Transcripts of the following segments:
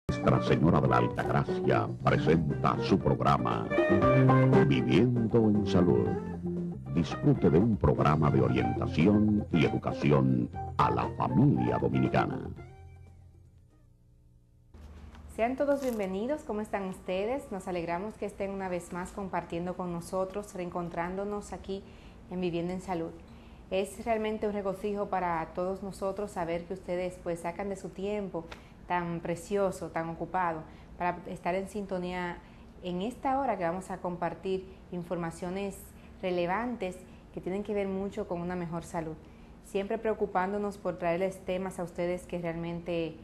Nuestra Señora de la Altagracia presenta su programa Viviendo en Salud. Disfrute de un programa de orientación y educación a la familia dominicana. Sean todos bienvenidos, ¿cómo están ustedes? Nos alegramos que estén una vez más compartiendo con nosotros, reencontrándonos aquí en Viviendo en Salud. Es realmente un regocijo para todos nosotros saber que ustedes pues sacan de su tiempo tan precioso, tan ocupado, para estar en sintonía en esta hora que vamos a compartir informaciones relevantes que tienen que ver mucho con una mejor salud. Siempre preocupándonos por traerles temas a ustedes que realmente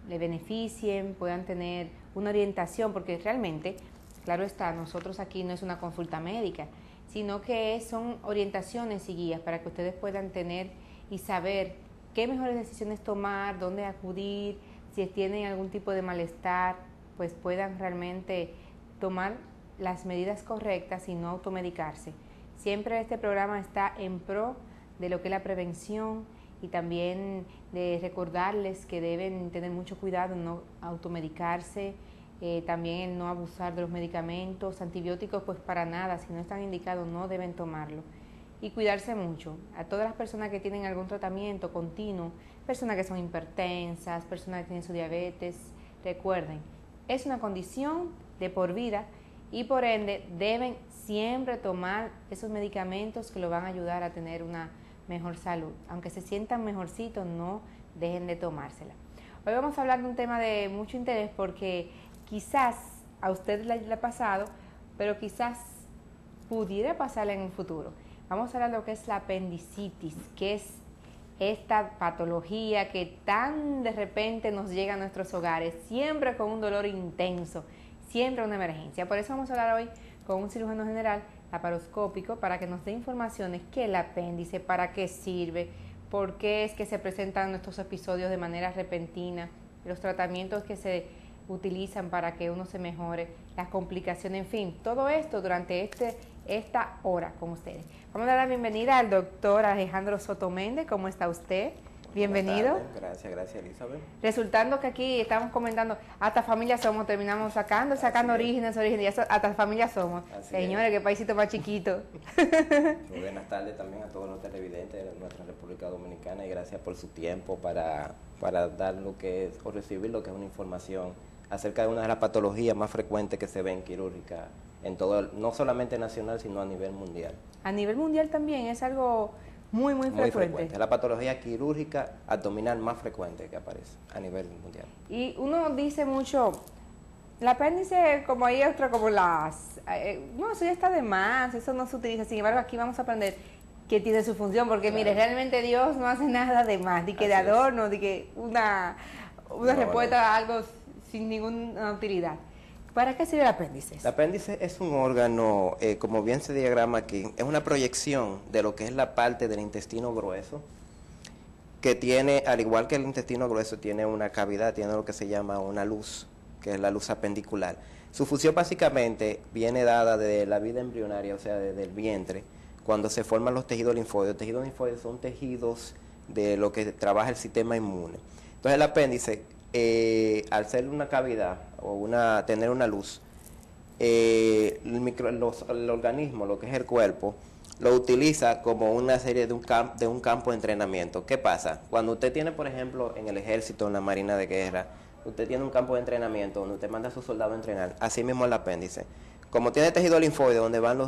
le beneficien, puedan tener una orientación, porque realmente, claro está, nosotros aquí no es una consulta médica, sino que son orientaciones y guías para que ustedes puedan tener y saber qué mejores decisiones tomar, dónde acudir, si tienen algún tipo de malestar, pues puedan realmente tomar las medidas correctas y no automedicarse. Siempre este programa está en pro de lo que es la prevención y también de recordarles que deben tener mucho cuidado en no automedicarse, también en no abusar de los medicamentos, antibióticos pues para nada, si no están indicados no deben tomarlo. Y cuidarse mucho. A todas las personas que tienen algún tratamiento continuo, personas que son hipertensas, personas que tienen su diabetes, recuerden, es una condición de por vida y por ende deben siempre tomar esos medicamentos que lo van a ayudar a tener una mejor salud. Aunque se sientan mejorcitos, no dejen de tomársela. Hoy vamos a hablar de un tema de mucho interés porque quizás a usted le ha pasado, pero quizás pudiera pasarle en un futuro. Vamos a hablar de lo que es la apendicitis, que es esta patología que tan de repente nos llega a nuestros hogares, siempre con un dolor intenso, siempre una emergencia. Por eso vamos a hablar hoy con un cirujano general laparoscópico para que nos dé informaciones qué es el apéndice, para qué sirve, por qué es que se presentan estos episodios de manera repentina, los tratamientos que se utilizan para que uno se mejore, las complicaciones, en fin, todo esto durante esta hora con ustedes. Vamos a dar la bienvenida al doctor Alejandro Soto Méndez. ¿Cómo está usted? Bienvenido. Gracias Elizabeth. Resultando que aquí estamos comentando, hasta familia somos, terminamos sacando orígenes, y eso, hasta familia somos. Así Señores, es. qué paísito más chiquito. Muy buenas tardes también a todos los televidentes de nuestra República Dominicana y gracias por su tiempo para dar lo que es, o recibir lo que es una información acerca de una de las patologías más frecuentes que se ven quirúrgica en todo, no solamente nacional, sino a nivel mundial. A nivel mundial también es algo muy frecuente. Es la patología quirúrgica abdominal más frecuente que aparece a nivel mundial. Y uno dice mucho, el apéndice, como hay otra, como no, eso ya está de más, eso no se utiliza. Sin embargo, aquí vamos a aprender que tiene su función, porque claro, mire, realmente Dios no hace nada de más, ni que de adorno, ni que una respuesta a algo sin ninguna utilidad. ¿Para qué sirve el apéndice? El apéndice es un órgano, como bien se diagrama aquí, es una proyección de lo que es la parte del intestino grueso, que tiene, al igual que el intestino grueso, tiene una cavidad, tiene lo que se llama una luz, que es la luz apendicular. Su función básicamente viene dada de la vida embrionaria, o sea, desde el vientre, cuando se forman los tejidos linfóides. Los tejidos linfóides son tejidos de lo que trabaja el sistema inmune. Entonces el apéndice, al ser una cavidad o tener una luz, el organismo, lo que es el cuerpo, lo utiliza como una serie de un campo de entrenamiento. ¿Qué pasa? Cuando usted tiene, por ejemplo, en el ejército, en la marina de guerra, usted tiene un campo de entrenamiento donde usted manda a sus soldados a entrenar, así mismo el apéndice. Como tiene tejido linfoide, donde van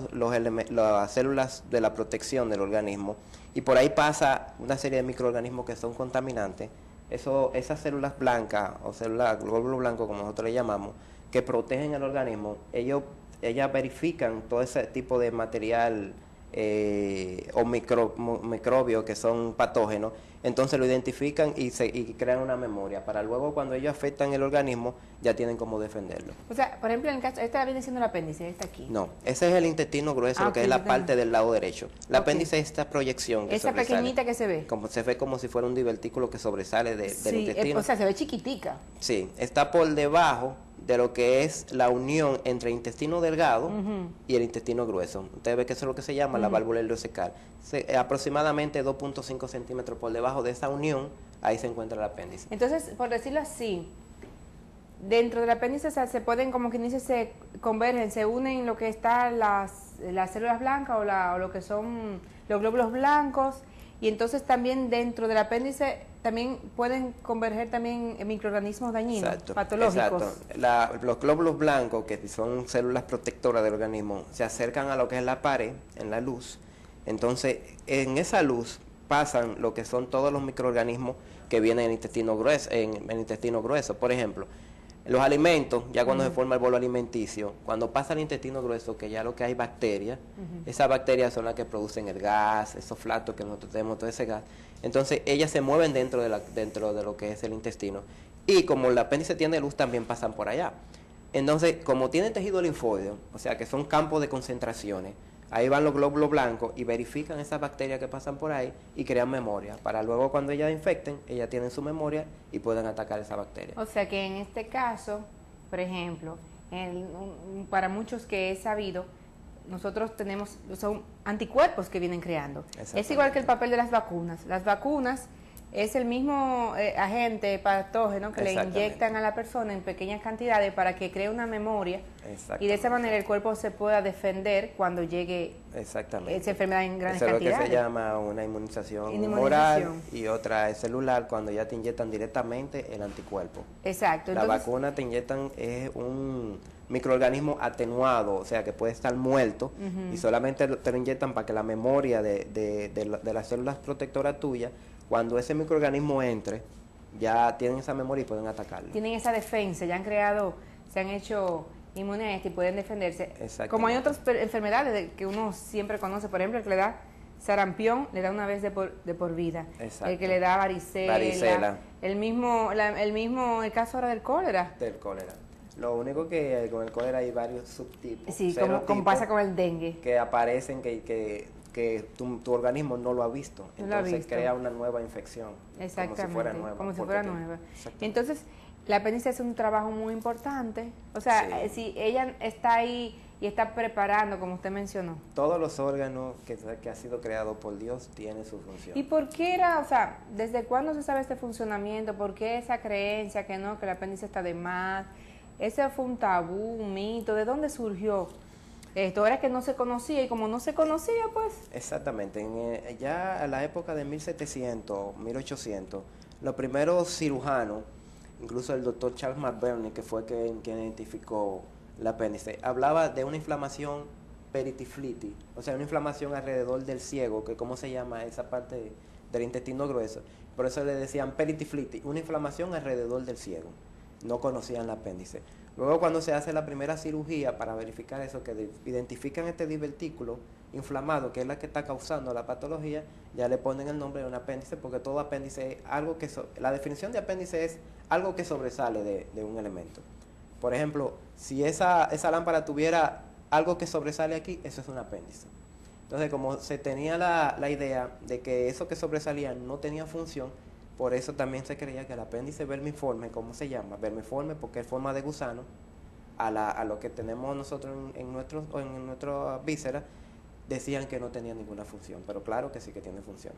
las células de la protección del organismo, y por ahí pasa una serie de microorganismos que son contaminantes, esas células blancas o células glóbulo blanco, como nosotros le llamamos, que protegen el organismo, ellas verifican todo ese tipo de material o microbios que son patógenos, entonces lo identifican y crean una memoria para luego cuando ellos afectan el organismo ya tienen cómo defenderlo. O sea, por ejemplo, en el caso, esta viene siendo el apéndice, esta aquí. No, ese es el intestino grueso, lo que es la parte del lado derecho. El apéndice es esta proyección que esa sobresale, pequeñita que se ve. se ve como si fuera un divertículo que sobresale del intestino. O sea, se ve chiquitica. Sí, está por debajo de lo que es la unión entre el intestino delgado y el intestino grueso. Usted ve que eso es lo que se llama la válvula ileocecal. Aproximadamente 2.5 centímetros por debajo de esa unión, ahí se encuentra el apéndice. Entonces, por decirlo así, dentro del apéndice, o sea, se pueden, como quien dice, se convergen, se unen lo que está las células blancas o lo que son los glóbulos blancos, y entonces también dentro del apéndice también pueden converger también microorganismos dañinos, Exacto, patológicos. exacto. Los glóbulos blancos, que son células protectoras del organismo, se acercan a lo que es la pared, en la luz. Entonces, en esa luz pasan lo que son todos los microorganismos que vienen en el intestino grueso, en el intestino grueso. Por ejemplo, los alimentos, ya cuando se forma el bolo alimenticio, cuando pasa al intestino grueso, que ya lo que hay bacterias, esas bacterias son las que producen el gas, esos flatos que nosotros tenemos, todo ese gas. Entonces, ellas se mueven dentro de lo que es el intestino. Y como el apéndice tiene luz, también pasan por allá. Entonces, como tiene tejido linfóideo, o sea que son campos de concentraciones, ahí van los glóbulos blancos y verifican esas bacterias que pasan por ahí y crean memoria, para luego cuando ellas infecten, ellas tienen su memoria y pueden atacar esa bacteria. O sea que en este caso, por ejemplo, para muchos que he sabido, nosotros tenemos, son anticuerpos que vienen creando. Es igual que el papel de las vacunas. Las vacunas es el mismo agente patógeno que le inyectan a la persona en pequeñas cantidades para que cree una memoria y de esa manera el cuerpo se pueda defender cuando llegue esa enfermedad en grandes cantidades. Eso es lo que se llama una inmunización oral y otra es celular, cuando ya te inyectan directamente el anticuerpo. Exacto. La vacuna te inyectan es un microorganismo atenuado, o sea que puede estar muerto y solamente te lo inyectan para que la memoria de las células protectoras tuyas, cuando ese microorganismo entre, ya tienen esa memoria y pueden atacarlo. Tienen esa defensa, ya han creado, se han hecho inmunes y pueden defenderse. Como hay otras enfermedades que uno siempre conoce, por ejemplo, el que le da sarampión, le da una vez de por vida. El que le da varicela. El caso ahora del cólera. Del cólera. Lo único que con el cólera hay varios subtipos. Sí, como pasa con el dengue. Que aparecen que tu organismo no lo ha visto. Entonces crea una nueva infección. Exactamente. Como si fuera nueva. Entonces, la apéndice es un trabajo muy importante. O sea, si ella está ahí y está preparando, como usted mencionó. Todos los órganos que ha sido creado por Dios tienen su función. ¿Y por qué desde cuándo se sabe este funcionamiento? ¿Por qué esa creencia que no, que el apéndice está de más? ¿Ese fue un tabú, un mito? ¿De dónde surgió? Esto era que no se conocía y como no se conocía, pues... Exactamente. Ya a la época de 1700, 1800, los primeros cirujanos, incluso el doctor Charles McBurney, que fue quien identificó el apéndice, hablaba de una inflamación peritiflitis, o sea, una inflamación alrededor del ciego, que cómo se llama esa parte del intestino grueso. Por eso le decían peritiflitis, una inflamación alrededor del ciego. No conocían el apéndice. Luego cuando se hace la primera cirugía para verificar eso, que identifican este divertículo inflamado, que es la que está causando la patología, ya le ponen el nombre de un apéndice, porque todo apéndice es algo que... la definición de apéndice es algo que sobresale de un elemento. Por ejemplo, si esa lámpara tuviera algo que sobresale aquí, eso es un apéndice. Entonces, como se tenía la idea de que eso que sobresalía no tenía función, por eso también se creía que el apéndice vermiforme, ¿cómo se llama? Vermiforme porque es forma de gusano, a lo que tenemos nosotros en nuestras vísceras, decían que no tenía ninguna función, pero claro que sí que tiene función.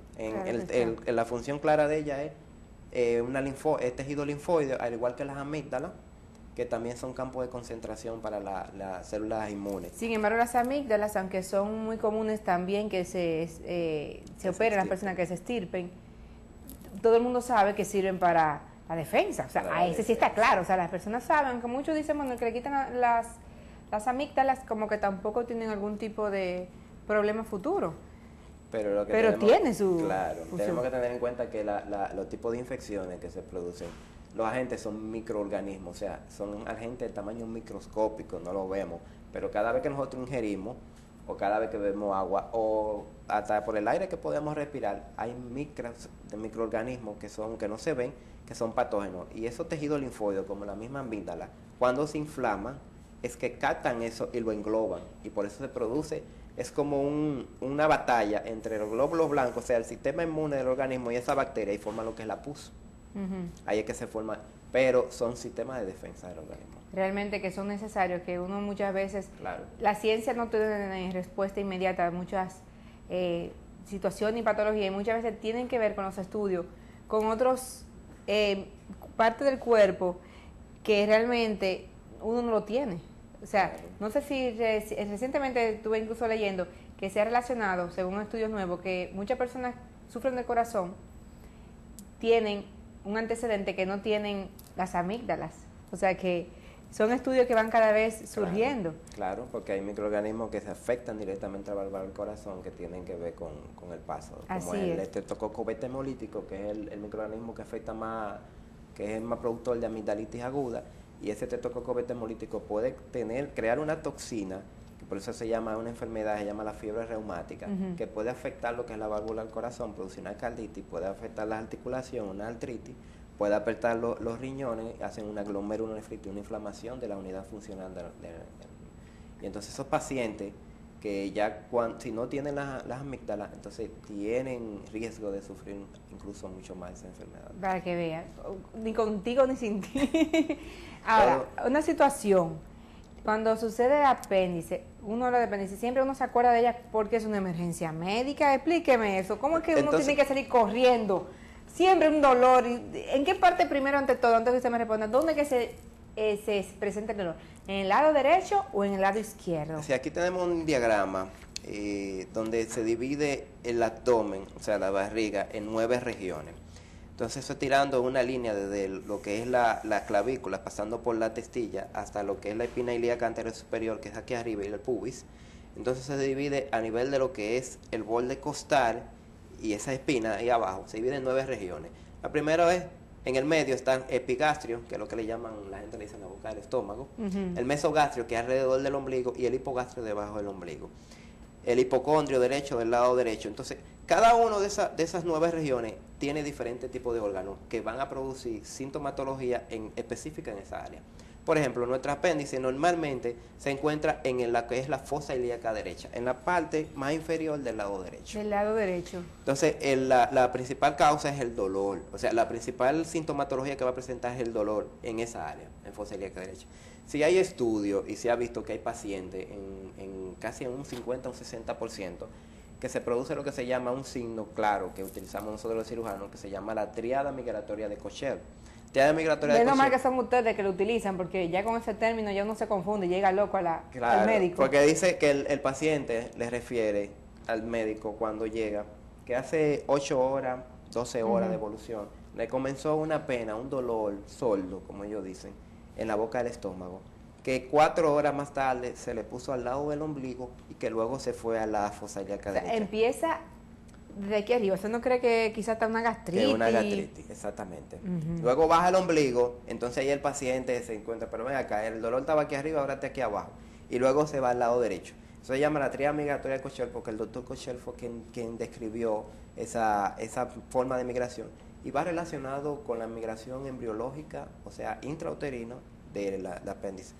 La función clara de ella es tejido linfóide, al igual que las amígdalas, que también son campos de concentración para las células inmunes. Sin embargo, las amígdalas, aunque son muy comunes también que se operen las personas que se estirpen, todo el mundo sabe que sirven para la defensa. O sea, a ese sí está claro. O sea, las personas saben, aunque muchos dicen, bueno, que le quitan las amígdalas, como que tampoco tienen algún tipo de problema futuro. Pero tiene su función. Tenemos que tener en cuenta que los tipos de infecciones que se producen, los agentes son microorganismos, o sea, son agentes de tamaño microscópico, no lo vemos, pero cada vez que nosotros ingerimos, o cada vez que bebemos agua, o hasta por el aire que podemos respirar, hay microorganismos que no se ven, que son patógenos. Y esos tejidos linfóides, como la misma amígdala, cuando se inflaman, es que captan eso y lo engloban. Y por eso se produce, es como una batalla entre los glóbulos blancos, o sea, el sistema inmune del organismo y esa bacteria, y forma lo que es la pus. Ahí es que se forma, pero son sistemas de defensa del organismo. Realmente que son necesarios, que uno muchas veces, la ciencia no tiene respuesta inmediata a muchas situaciones y patologías, y muchas veces tienen que ver con los estudios, con otros partes del cuerpo que realmente uno no lo tiene. O sea, no sé si recientemente estuve incluso leyendo que se ha relacionado, según estudios nuevos, que muchas personas sufren de corazón, tienen un antecedente que no tienen las amígdalas. O sea que son estudios que van cada vez surgiendo. Claro, porque hay microorganismos que se afectan directamente a la válvula del corazón que tienen que ver con el paso. Como Así el es. Streptococcus beta hemolítico, que es el microorganismo que afecta más, que es el más productor de amigdalitis aguda. Y ese Streptococcus beta hemolítico puede crear una toxina, que por eso se llama una enfermedad, se llama la fiebre reumática, que puede afectar lo que es la válvula del corazón, producir una carditis, puede afectar las articulaciones, una artritis, puede afectar los riñones, hacen una glomerulonefritis, una inflamación de la unidad funcional. Y entonces esos pacientes que ya si no tienen las amígdalas, entonces tienen riesgo de sufrir incluso mucho más esa enfermedad. Para que vean, ni contigo ni sin ti. Ahora, una situación, cuando sucede el apéndice, uno habla de apéndice, siempre uno se acuerda de ella porque es una emergencia médica. Explíqueme eso, ¿cómo es que uno tiene que salir corriendo? Siempre un dolor. ¿En qué parte primero, ante todo, antes que usted me responda, dónde es que se presenta el dolor? ¿En el lado derecho o en el lado izquierdo? Sí, aquí tenemos un diagrama donde se divide el abdomen, o sea, la barriga, en 9 regiones. Entonces, eso tirando una línea desde lo que es la clavícula, pasando por la testilla, hasta lo que es la espina ilíaca anterior superior, que es aquí arriba, y el pubis. Entonces, se divide a nivel de lo que es el borde costal y esa espina ahí abajo. Se divide en 9 regiones. La primera es, en el medio está el epigastrio, que es lo que le llaman, la gente le dice la boca del estómago. El mesogastrio, que es alrededor del ombligo, y el hipogastrio debajo del ombligo. El hipocondrio derecho del lado derecho. Entonces, cada uno de esas 9 regiones tiene diferentes tipos de órganos que van a producir sintomatología específica en esa área. Por ejemplo, nuestro apéndice normalmente se encuentra en la que es la fosa ilíaca derecha, en la parte más inferior del lado derecho. Del lado derecho. Entonces, la principal causa es el dolor. O sea, la principal sintomatología que va a presentar es el dolor en esa área, en fosa ilíaca derecha. Si hay estudios y se ha visto que hay pacientes en casi un 50 o un 60% que se produce lo que se llama un signo claro que utilizamos nosotros los cirujanos, que se llama la triada migratoria de Kocher. Triada migratoria de Kocher. Menos mal que son ustedes que lo utilizan, porque ya con ese término ya uno se confunde y llega loco al médico. Porque dice que el paciente le refiere al médico cuando llega que hace 8 horas, 12 horas de evolución, le comenzó una pena, un dolor sordo, como ellos dicen, en la boca del estómago, que 4 horas más tarde se le puso al lado del ombligo y que luego se fue a la fosa ilíaca derecha. Empieza de aquí arriba. ¿Usted no cree que quizás está una gastritis? Que una gastritis, exactamente. Luego baja el ombligo, entonces ahí el paciente se encuentra, pero ven acá, el dolor estaba aquí arriba, ahora está aquí abajo. Y luego se va al lado derecho. Eso se llama la triada migratoria de Kocher, porque el doctor Kocher fue quien describió esa forma de migración. Y va relacionado con la migración embriológica, o sea, intrauterino, del apéndice.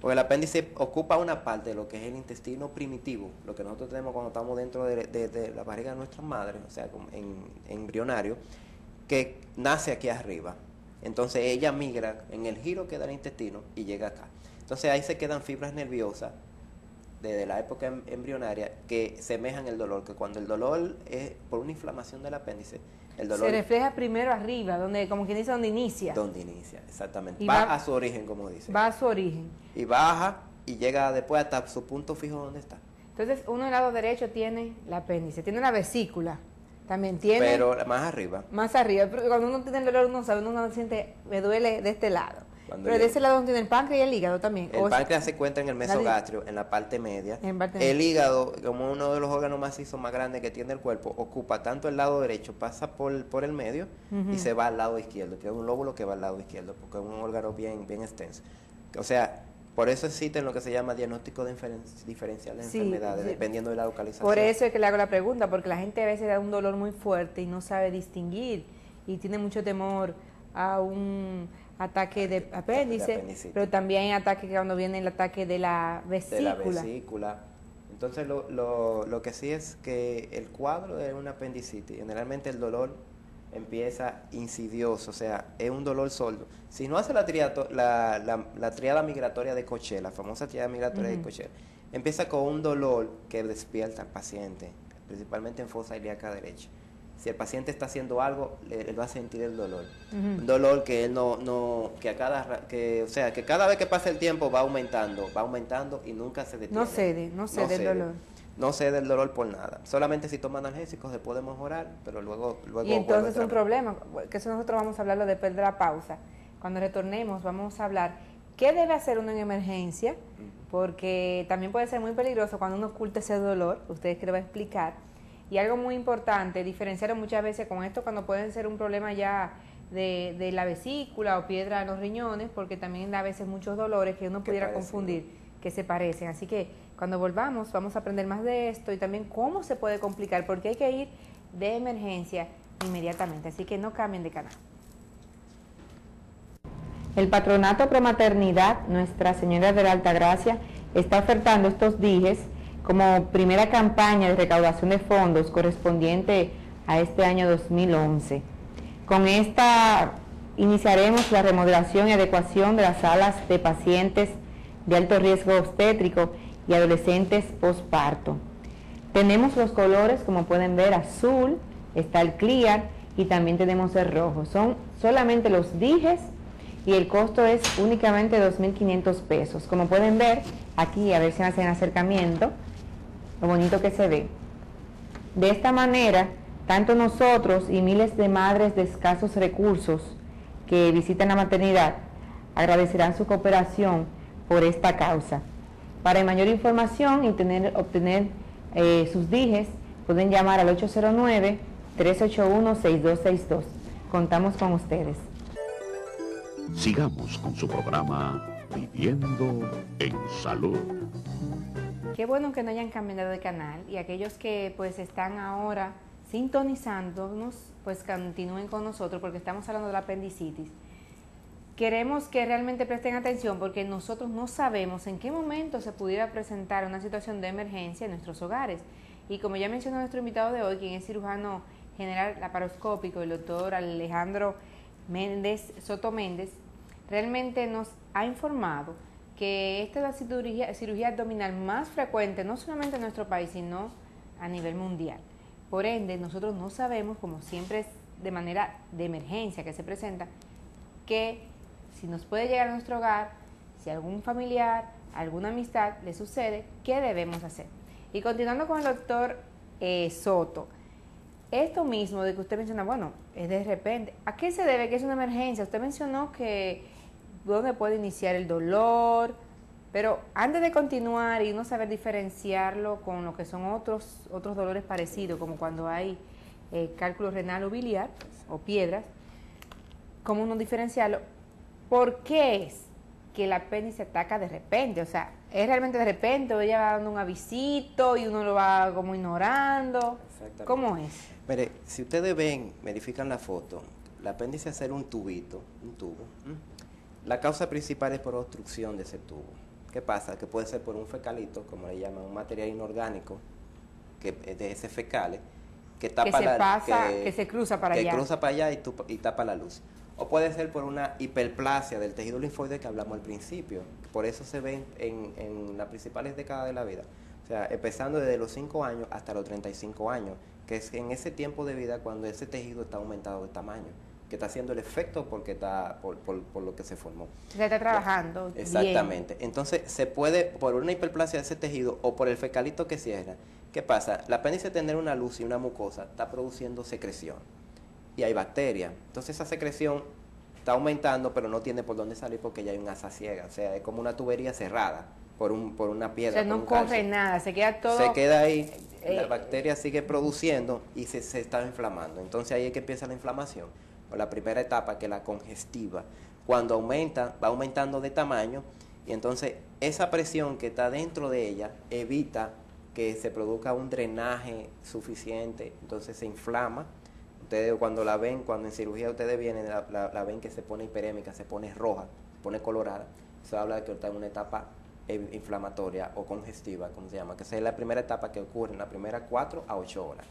Porque el apéndice ocupa una parte de lo que es el intestino primitivo, lo que nosotros tenemos cuando estamos dentro de la barriga de nuestras madres, o sea, en embrionario, que nace aquí arriba. Entonces ella migra en el giro que da el intestino y llega acá. Entonces ahí se quedan fibras nerviosas desde la época embrionaria que semejan el dolor, que cuando el dolor es por una inflamación del apéndice, el dolor se refleja primero arriba, donde, como quien dice, donde inicia. Donde inicia, exactamente. Y va a su origen, como dice. Va a su origen. Y baja y llega después hasta su punto fijo donde está. Entonces, uno del lado derecho tiene el apéndice, tiene la vesícula, también tiene... Pero más arriba. Más arriba. Pero cuando uno tiene el dolor, uno sabe, uno siente, me duele de este lado. Pero de ese lado uno tiene el páncreas y el hígado también. El páncreas se encuentra en el mesogastrio, en la parte media. El hígado, como uno de los órganos macizos más grandes que tiene el cuerpo, ocupa tanto el lado derecho, pasa por el medio y se va al lado izquierdo. Tiene un lóbulo que va al lado izquierdo, porque es un órgano bien extenso. O sea, por eso existen lo que se llama diagnóstico diferencial de enfermedades, dependiendo de la localización. Por eso es que le hago la pregunta, porque la gente a veces da un dolor muy fuerte y no sabe distinguir y tiene mucho temor a un ataque de apéndice, pero también hay ataques cuando viene el ataque de la vesícula. De la vesícula. Entonces lo que sí es que el cuadro de una apendicitis, generalmente el dolor empieza insidioso, o sea, es un dolor sordo. Si no hace la triada migratoria de Kocher, la famosa triada migratoria de Kocher, empieza con un dolor que despierta al paciente, principalmente en fosa ilíaca derecha. si el paciente está haciendo algo, él va a sentir el dolor. Un dolor que él que cada vez que pasa el tiempo va aumentando y nunca se detiene. No cede el dolor. No cede el dolor por nada. Solamente si toma analgésicos se puede mejorar, pero luego y entonces es un problema, que eso nosotros vamos a hablarlo después de la pausa. Cuando retornemos vamos a hablar qué debe hacer uno en emergencia, porque también puede ser muy peligroso cuando uno oculta ese dolor, ustedes que lo va a explicar. Y algo muy importante, diferenciar muchas veces con esto cuando pueden ser un problema ya de la vesícula o piedra en los riñones, porque también da a veces muchos dolores que uno pudiera confundir, que se parecen. Así que cuando volvamos vamos a aprender más de esto y también cómo se puede complicar, porque hay que ir de emergencia inmediatamente. Así que no cambien de canal. El Patronato Promaternidad Nuestra Señora de la Altagracia está ofertando estos dijes como primera campaña de recaudación de fondos correspondiente a este año 2011. Con esta iniciaremos la remodelación y adecuación de las salas de pacientes de alto riesgo obstétrico y adolescentes posparto. Tenemos los colores, como pueden ver, azul, está el clear y también tenemos el rojo. Son solamente los dijes y el costo es únicamente 2.500 pesos. Como pueden ver, aquí a ver si hacen acercamiento, lo bonito que se ve. De esta manera, tanto nosotros y miles de madres de escasos recursos que visitan la maternidad agradecerán su cooperación por esta causa. Para mayor información y obtener sus dijes, pueden llamar al 809-381-6262. Contamos con ustedes. Sigamos con su programa Viviendo en Salud. Qué bueno que no hayan cambiado de canal y aquellos que pues están ahora sintonizándonos, pues continúen con nosotros porque estamos hablando de la apendicitis. Queremos que realmente presten atención porque nosotros no sabemos en qué momento se pudiera presentar una situación de emergencia en nuestros hogares. Y como ya mencionó nuestro invitado de hoy, quien es cirujano general laparoscópico, el doctor Alejandro Soto Méndez, realmente nos ha informado que esta es la cirugía abdominal más frecuente, no solamente en nuestro país, sino a nivel mundial. Por ende, nosotros no sabemos, como siempre es de manera de emergencia que se presenta, que si nos puede llegar a nuestro hogar, si algún familiar, alguna amistad le sucede, ¿qué debemos hacer? Y continuando con el doctor Soto, esto mismo de que usted menciona, bueno, es de repente, ¿a qué se debe que es una emergencia? Usted mencionó que dónde puede iniciar el dolor, pero antes de continuar y no saber diferenciarlo con lo que son otros dolores parecidos, como cuando hay cálculo renal o biliar o piedras, ¿cómo uno diferenciarlo? ¿Por qué es que el apéndice ataca de repente? O sea, ¿es realmente de repente o ella va dando un avisito y uno lo va como ignorando? ¿Cómo es? Mire, si ustedes ven, verifican la foto, el apéndice hacer un tubo. La causa principal es por obstrucción de ese tubo. ¿Qué pasa? Que puede ser por un fecalito, como le llaman, un material inorgánico, que de ese fecales, que tapa que se cruza para allá. Que cruza para allá y tapa la luz. O puede ser por una hiperplasia del tejido linfoide que hablamos al principio. Por eso se ven en las principales décadas de la vida. O sea, empezando desde los 5 años hasta los 35 años, que es en ese tiempo de vida cuando ese tejido está aumentado de tamaño, que está haciendo el efecto porque está por lo que se formó. Se está trabajando. Exactamente. Bien. Entonces, se puede, por una hiperplasia de ese tejido o por el fecalito que cierra. ¿Qué pasa? La apéndice, tener una luz y una mucosa, está produciendo secreción. Y hay bacterias. Entonces, esa secreción está aumentando, pero no tiene por dónde salir porque ya hay un asa ciega. O sea, es como una tubería cerrada por una piedra. O sea, no corre nada, se queda todo. Se queda ahí, la bacteria sigue produciendo y se está inflamando. Entonces, ahí es que empieza la inflamación. O la primera etapa, que es la congestiva. Cuando aumenta, va aumentando de tamaño y entonces esa presión que está dentro de ella evita que se produzca un drenaje suficiente, entonces se inflama. Ustedes cuando la ven, cuando en cirugía ustedes vienen, la ven que se pone hiperémica, se pone roja, se pone colorada. Eso habla de que está en una etapa inflamatoria o congestiva, como se llama, que esa es la primera etapa que ocurre en las primeras 4 a 8 horas.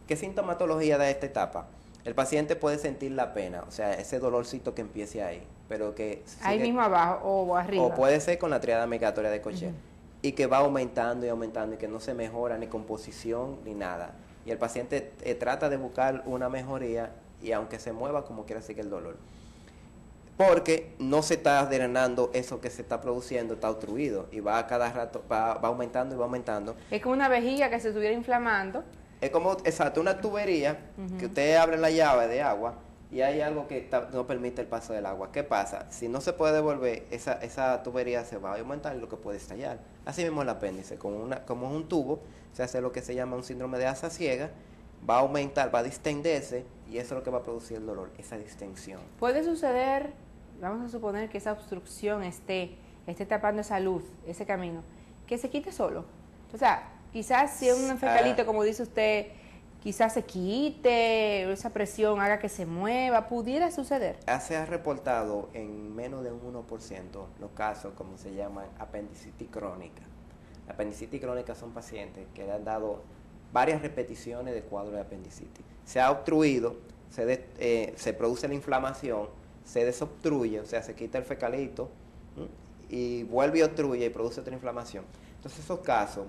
¿Qué sintomatología da esta etapa? El paciente puede sentir la pena, o sea, ese dolorcito que empiece ahí, pero que ahí mismo abajo o arriba. O puede ser con la triada migratoria de Cocher, y que va aumentando y aumentando y que no se mejora ni con posición ni nada. y el paciente trata de buscar una mejoría y aunque se mueva como quiera sigue el dolor. Porque no se está drenando eso que se está produciendo, está obstruido y va a cada rato, va aumentando y va aumentando. Es como una vejiga que se estuviera inflamando. Es como, exacto, una tubería que usted abre la llave de agua y hay algo que no permite el paso del agua. ¿Qué pasa? Si no se puede devolver, esa tubería se va a aumentar y lo que puede estallar. Así mismo el apéndice, como es un tubo, se hace lo que se llama un síndrome de asa ciega, va a aumentar, va a distenderse y eso es lo que va a producir el dolor, esa distensión. Puede suceder, vamos a suponer que esa obstrucción esté tapando esa luz, ese camino, que se quite solo. O sea, quizás si es un fecalito, como dice usted, quizás se quite, esa presión haga que se mueva, pudiera suceder. Se ha reportado en menos de un 1% los casos, como se llaman, apendicitis crónica. La apendicitis crónica son pacientes que le han dado varias repeticiones de cuadro de apendicitis. Se ha obstruido, se produce la inflamación, se desobstruye, o sea, se quita el fecalito y vuelve y obstruye y produce otra inflamación. Entonces esos casos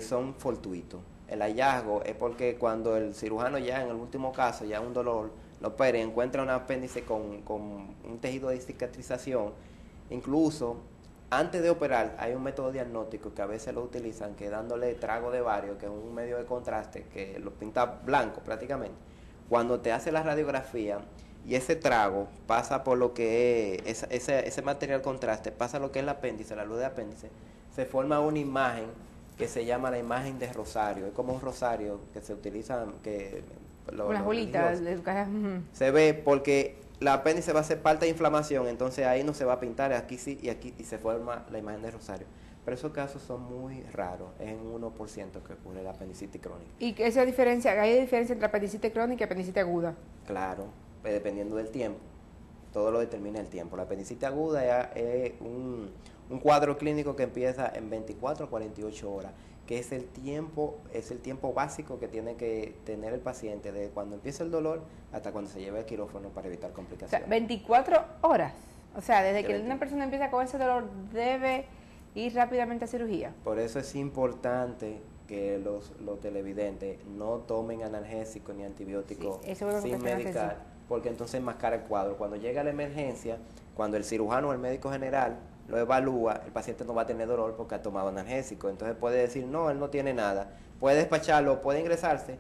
son fortuitos. El hallazgo es porque cuando el cirujano ya en el último caso, ya un dolor, lo opera y encuentra un apéndice con un tejido de cicatrización, incluso antes de operar hay un método diagnóstico que a veces lo utilizan, que dándole trago de bario, que es un medio de contraste que lo pinta blanco prácticamente. Cuando te hace la radiografía y ese trago pasa por lo que es ese material contraste, pasa lo que es el apéndice, la luz de apéndice, se forma una imagen que se llama la imagen de rosario. Es como un rosario que se utiliza, las bolitas. Se ve porque la apéndice va a ser parte de inflamación, entonces ahí no se va a pintar, aquí sí, y se forma la imagen de rosario. Pero esos casos son muy raros, es en 1% que ocurre la apendicitis crónica. ¿Y esa diferencia, hay diferencia entre apendicitis crónica y apendicitis aguda? Claro, dependiendo del tiempo, todo lo determina el tiempo. La apendicitis aguda es un cuadro clínico que empieza en 24 a 48 horas, que es el tiempo básico que tiene que tener el paciente desde cuando empieza el dolor hasta cuando se lleva al quirófano para evitar complicaciones. O sea, 24 horas. O sea, desde que una persona empieza con ese dolor debe ir rápidamente a cirugía. Por eso es importante que los televidentes no tomen analgésicos ni antibióticos sin medicar, porque entonces enmascara el cuadro. Cuando llega la emergencia, cuando el cirujano o el médico general lo evalúa, el paciente no va a tener dolor porque ha tomado analgésico. Entonces puede decir, no, él no tiene nada. Puede despacharlo, puede ingresarse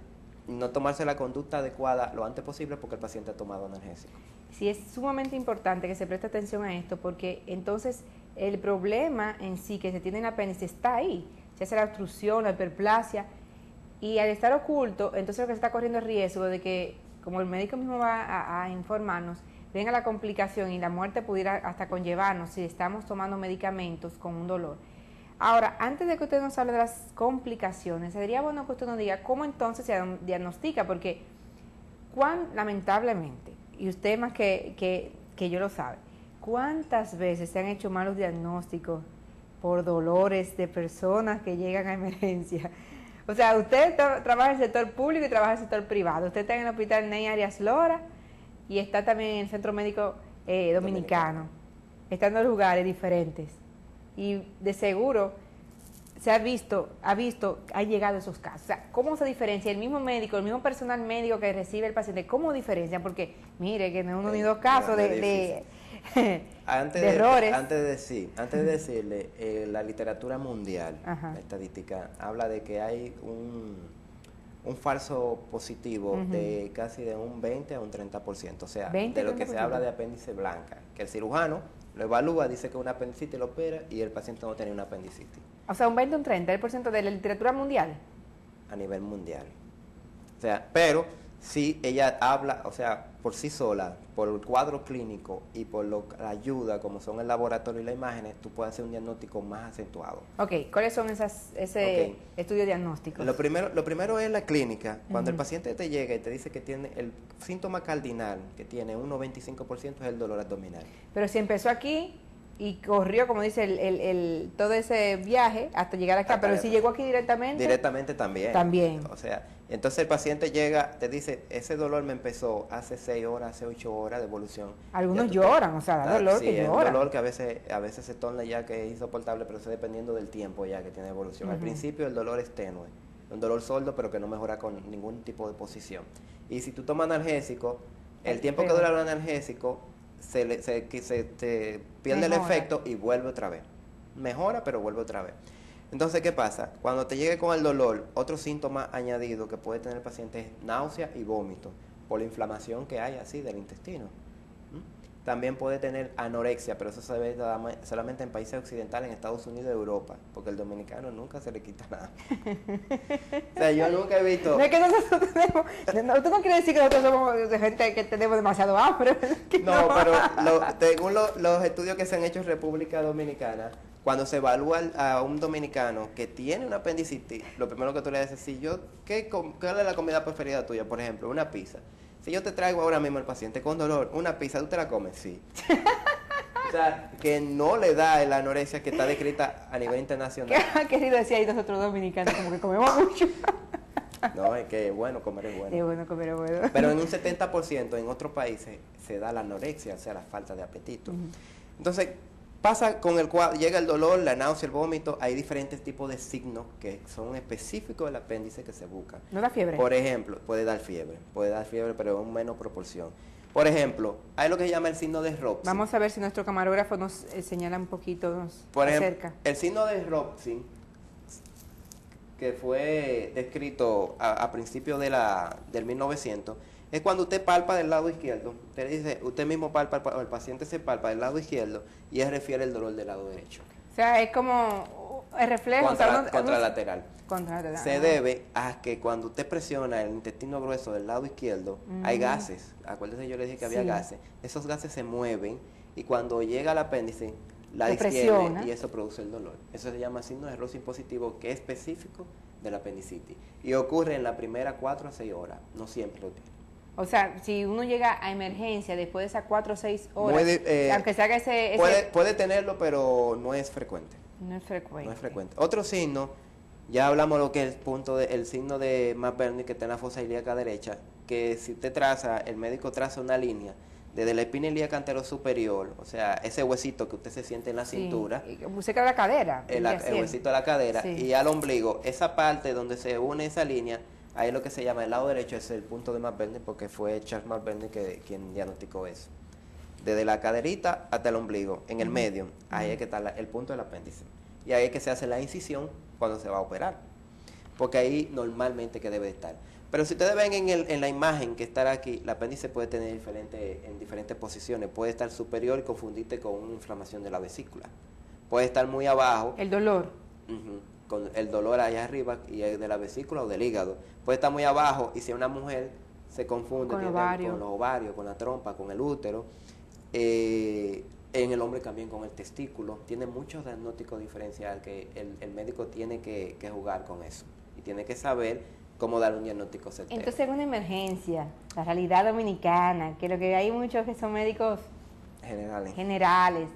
y no tomarse la conducta adecuada lo antes posible porque el paciente ha tomado analgésico. Sí, es sumamente importante que se preste atención a esto porque entonces el problema en sí que se tiene en el apéndice está ahí. Se hace la obstrucción, la hiperplasia y al estar oculto, entonces lo que se está corriendo el riesgo de que, como el médico mismo va a informarnos, venga la complicación y la muerte pudiera hasta conllevarnos si estamos tomando medicamentos con un dolor. Ahora, antes de que usted nos hable de las complicaciones, sería bueno que usted nos diga cómo entonces se diagnostica, porque lamentablemente, y usted más que yo lo sabe, ¿cuántas veces se han hecho malos diagnósticos por dolores de personas que llegan a emergencia? O sea, usted trabaja en el sector público y trabaja en el sector privado. Usted está en el hospital Ney Arias Lora y está también en el Centro Médico Dominicano. Está en dos lugares diferentes. Y de seguro ha llegado esos casos. O sea, ¿cómo se diferencia el mismo médico, el mismo personal médico que recibe el paciente? ¿Cómo diferencian? Porque, mire, que no es uno ni dos casos de errores. Antes de decirle, la literatura mundial, la estadística, habla de que hay un falso positivo de casi de un 20 a un 30%. O sea, de lo que se habla de apéndice blanca, que el cirujano lo evalúa, dice que es una apendicitis, lo opera y el paciente no tiene una apendicitis. O sea, un 20 o un 30% de la literatura mundial. A nivel mundial. O sea, pero si ella habla, o sea, por sí sola, por el cuadro clínico y por la ayuda, como son el laboratorio y las imágenes, tú puedes hacer un diagnóstico más acentuado. Ok, ¿cuáles son ese estudio diagnóstico? Lo primero es la clínica. Cuando el paciente te llega y te dice que tiene el síntoma cardinal, que tiene un 95% es el dolor abdominal. Pero si empezó aquí y corrió, como dice, todo ese viaje hasta llegar acá, pero si llegó aquí directamente... Directamente también. También. O sea, entonces el paciente llega, te dice, ese dolor me empezó hace 6 horas, hace 8 horas de evolución. Algunos lloran, o sea, da dolor que lloran. Sí, es un dolor que a veces se torna ya que es insoportable, pero eso dependiendo del tiempo ya que tiene evolución. Al principio el dolor es tenue, un dolor sordo, pero que no mejora con ningún tipo de posición. Y si tú tomas analgésico, el tiempo que dura el analgésico, te pierde el efecto y vuelve otra vez. Mejora, pero vuelve otra vez. Entonces, ¿qué pasa? Cuando te llegue con el dolor, otro síntoma añadido que puede tener el paciente es náusea y vómito, por la inflamación que hay así del intestino. También puede tener anorexia, pero eso se ve solamente en países occidentales, en Estados Unidos y Europa, porque el dominicano nunca se le quita nada. O sea, yo nunca he visto... No es que nosotros tenemos... No, esto no quiere decir que nosotros somos de gente que tenemos demasiado hambre. No, pero según los estudios que se han hecho en República Dominicana, cuando se evalúa a un dominicano que tiene una apendicitis, lo primero que tú le dices, ¿cuál es la comida preferida tuya? Por ejemplo, una pizza. Si yo te traigo ahora mismo al paciente con dolor, una pizza, ¿tú te la comes? Sí. O sea, que no le da la anorexia que está descrita a nivel internacional. ¿Qué querido decía ahí nosotros dominicanos? Como que comemos mucho. No, es que bueno, comer es bueno. Es bueno comer es bueno. Pero en un 70% en otros países se da la anorexia, o sea, la falta de apetito. Entonces, pasa con el cuadro, llega el dolor, la náusea, el vómito, hay diferentes tipos de signos que son específicos del apéndice que se buscan. ¿No da fiebre? Por ejemplo, puede dar fiebre, pero en menos proporción. Por ejemplo, hay lo que se llama el signo de Robson. Vamos a ver si nuestro camarógrafo nos señala un poquito, nos Por acerca. ejemplo, el signo de Robson, que fue descrito a principios del 1900, es cuando usted palpa del lado izquierdo, usted mismo palpa, el paciente se palpa del lado izquierdo y él refiere el dolor del lado derecho. O sea, es como el reflejo. Contralateral. Contralateral. Se debe a que cuando usted presiona el intestino grueso del lado izquierdo, hay gases. Acuérdese, yo le dije que había gases. Esos gases se mueven y cuando llega al apéndice, la distiende y eso produce el dolor. Eso se llama signo de Robson positivo, que es específico de la apendicitis. Y ocurre en las primeras 4 a 6 horas. No siempre lo tiene. O sea, si uno llega a emergencia después de esas 4 o 6 horas, aunque se haga ese... Puede tenerlo, pero no es frecuente. No es frecuente. No es frecuente. Otro signo, ya hablamos lo que es el signo de McBurney, que está en la fosa ilíaca derecha, que si usted traza, el médico traza una línea desde la espina ilíaca anterior superior, o sea, ese huesito que usted se siente en la cintura, cerca de la cadera, el huesito de la cadera, y al ombligo, esa parte donde se une esa línea, ahí lo que se llama el lado derecho es el punto de McBurney, porque fue Charles McBurney quien diagnosticó eso. Desde la caderita hasta el ombligo, en el medio, ahí es que está el punto del apéndice. Y ahí es que se hace la incisión cuando se va a operar, porque ahí normalmente que debe estar. Pero si ustedes ven en la imagen que está aquí, el apéndice puede tener en diferentes posiciones. Puede estar superior y confundirte con una inflamación de la vesícula. Puede estar muy abajo. El dolor. Con el dolor allá arriba y de la vesícula o del hígado. Puede estar muy abajo y si una mujer se confunde con los ovarios, con la trompa, con el útero. En el hombre también con el testículo. Tiene muchos diagnósticos diferenciales que el médico tiene que jugar con eso. Y tiene que saber cómo dar un diagnóstico certero. Entonces, en una emergencia, la realidad dominicana, que lo que hay muchos que son médicos generales,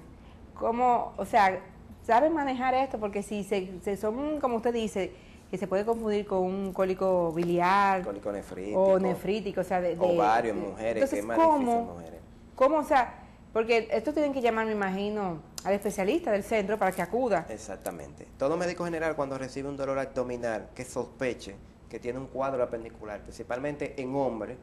¿cómo, o sea, saben manejar esto? Porque si son, como usted dice, que se puede confundir con un cólico biliar, cólico nefrítico, o nefrítico, o sea, ovario en mujeres, entonces, que es más difícil en mujeres. ¿Cómo, o sea, porque esto tienen que llamar, me imagino, al especialista del centro para que acuda? Exactamente. Todo médico general, cuando recibe un dolor abdominal que sospeche que tiene un cuadro apendicular, principalmente en hombres,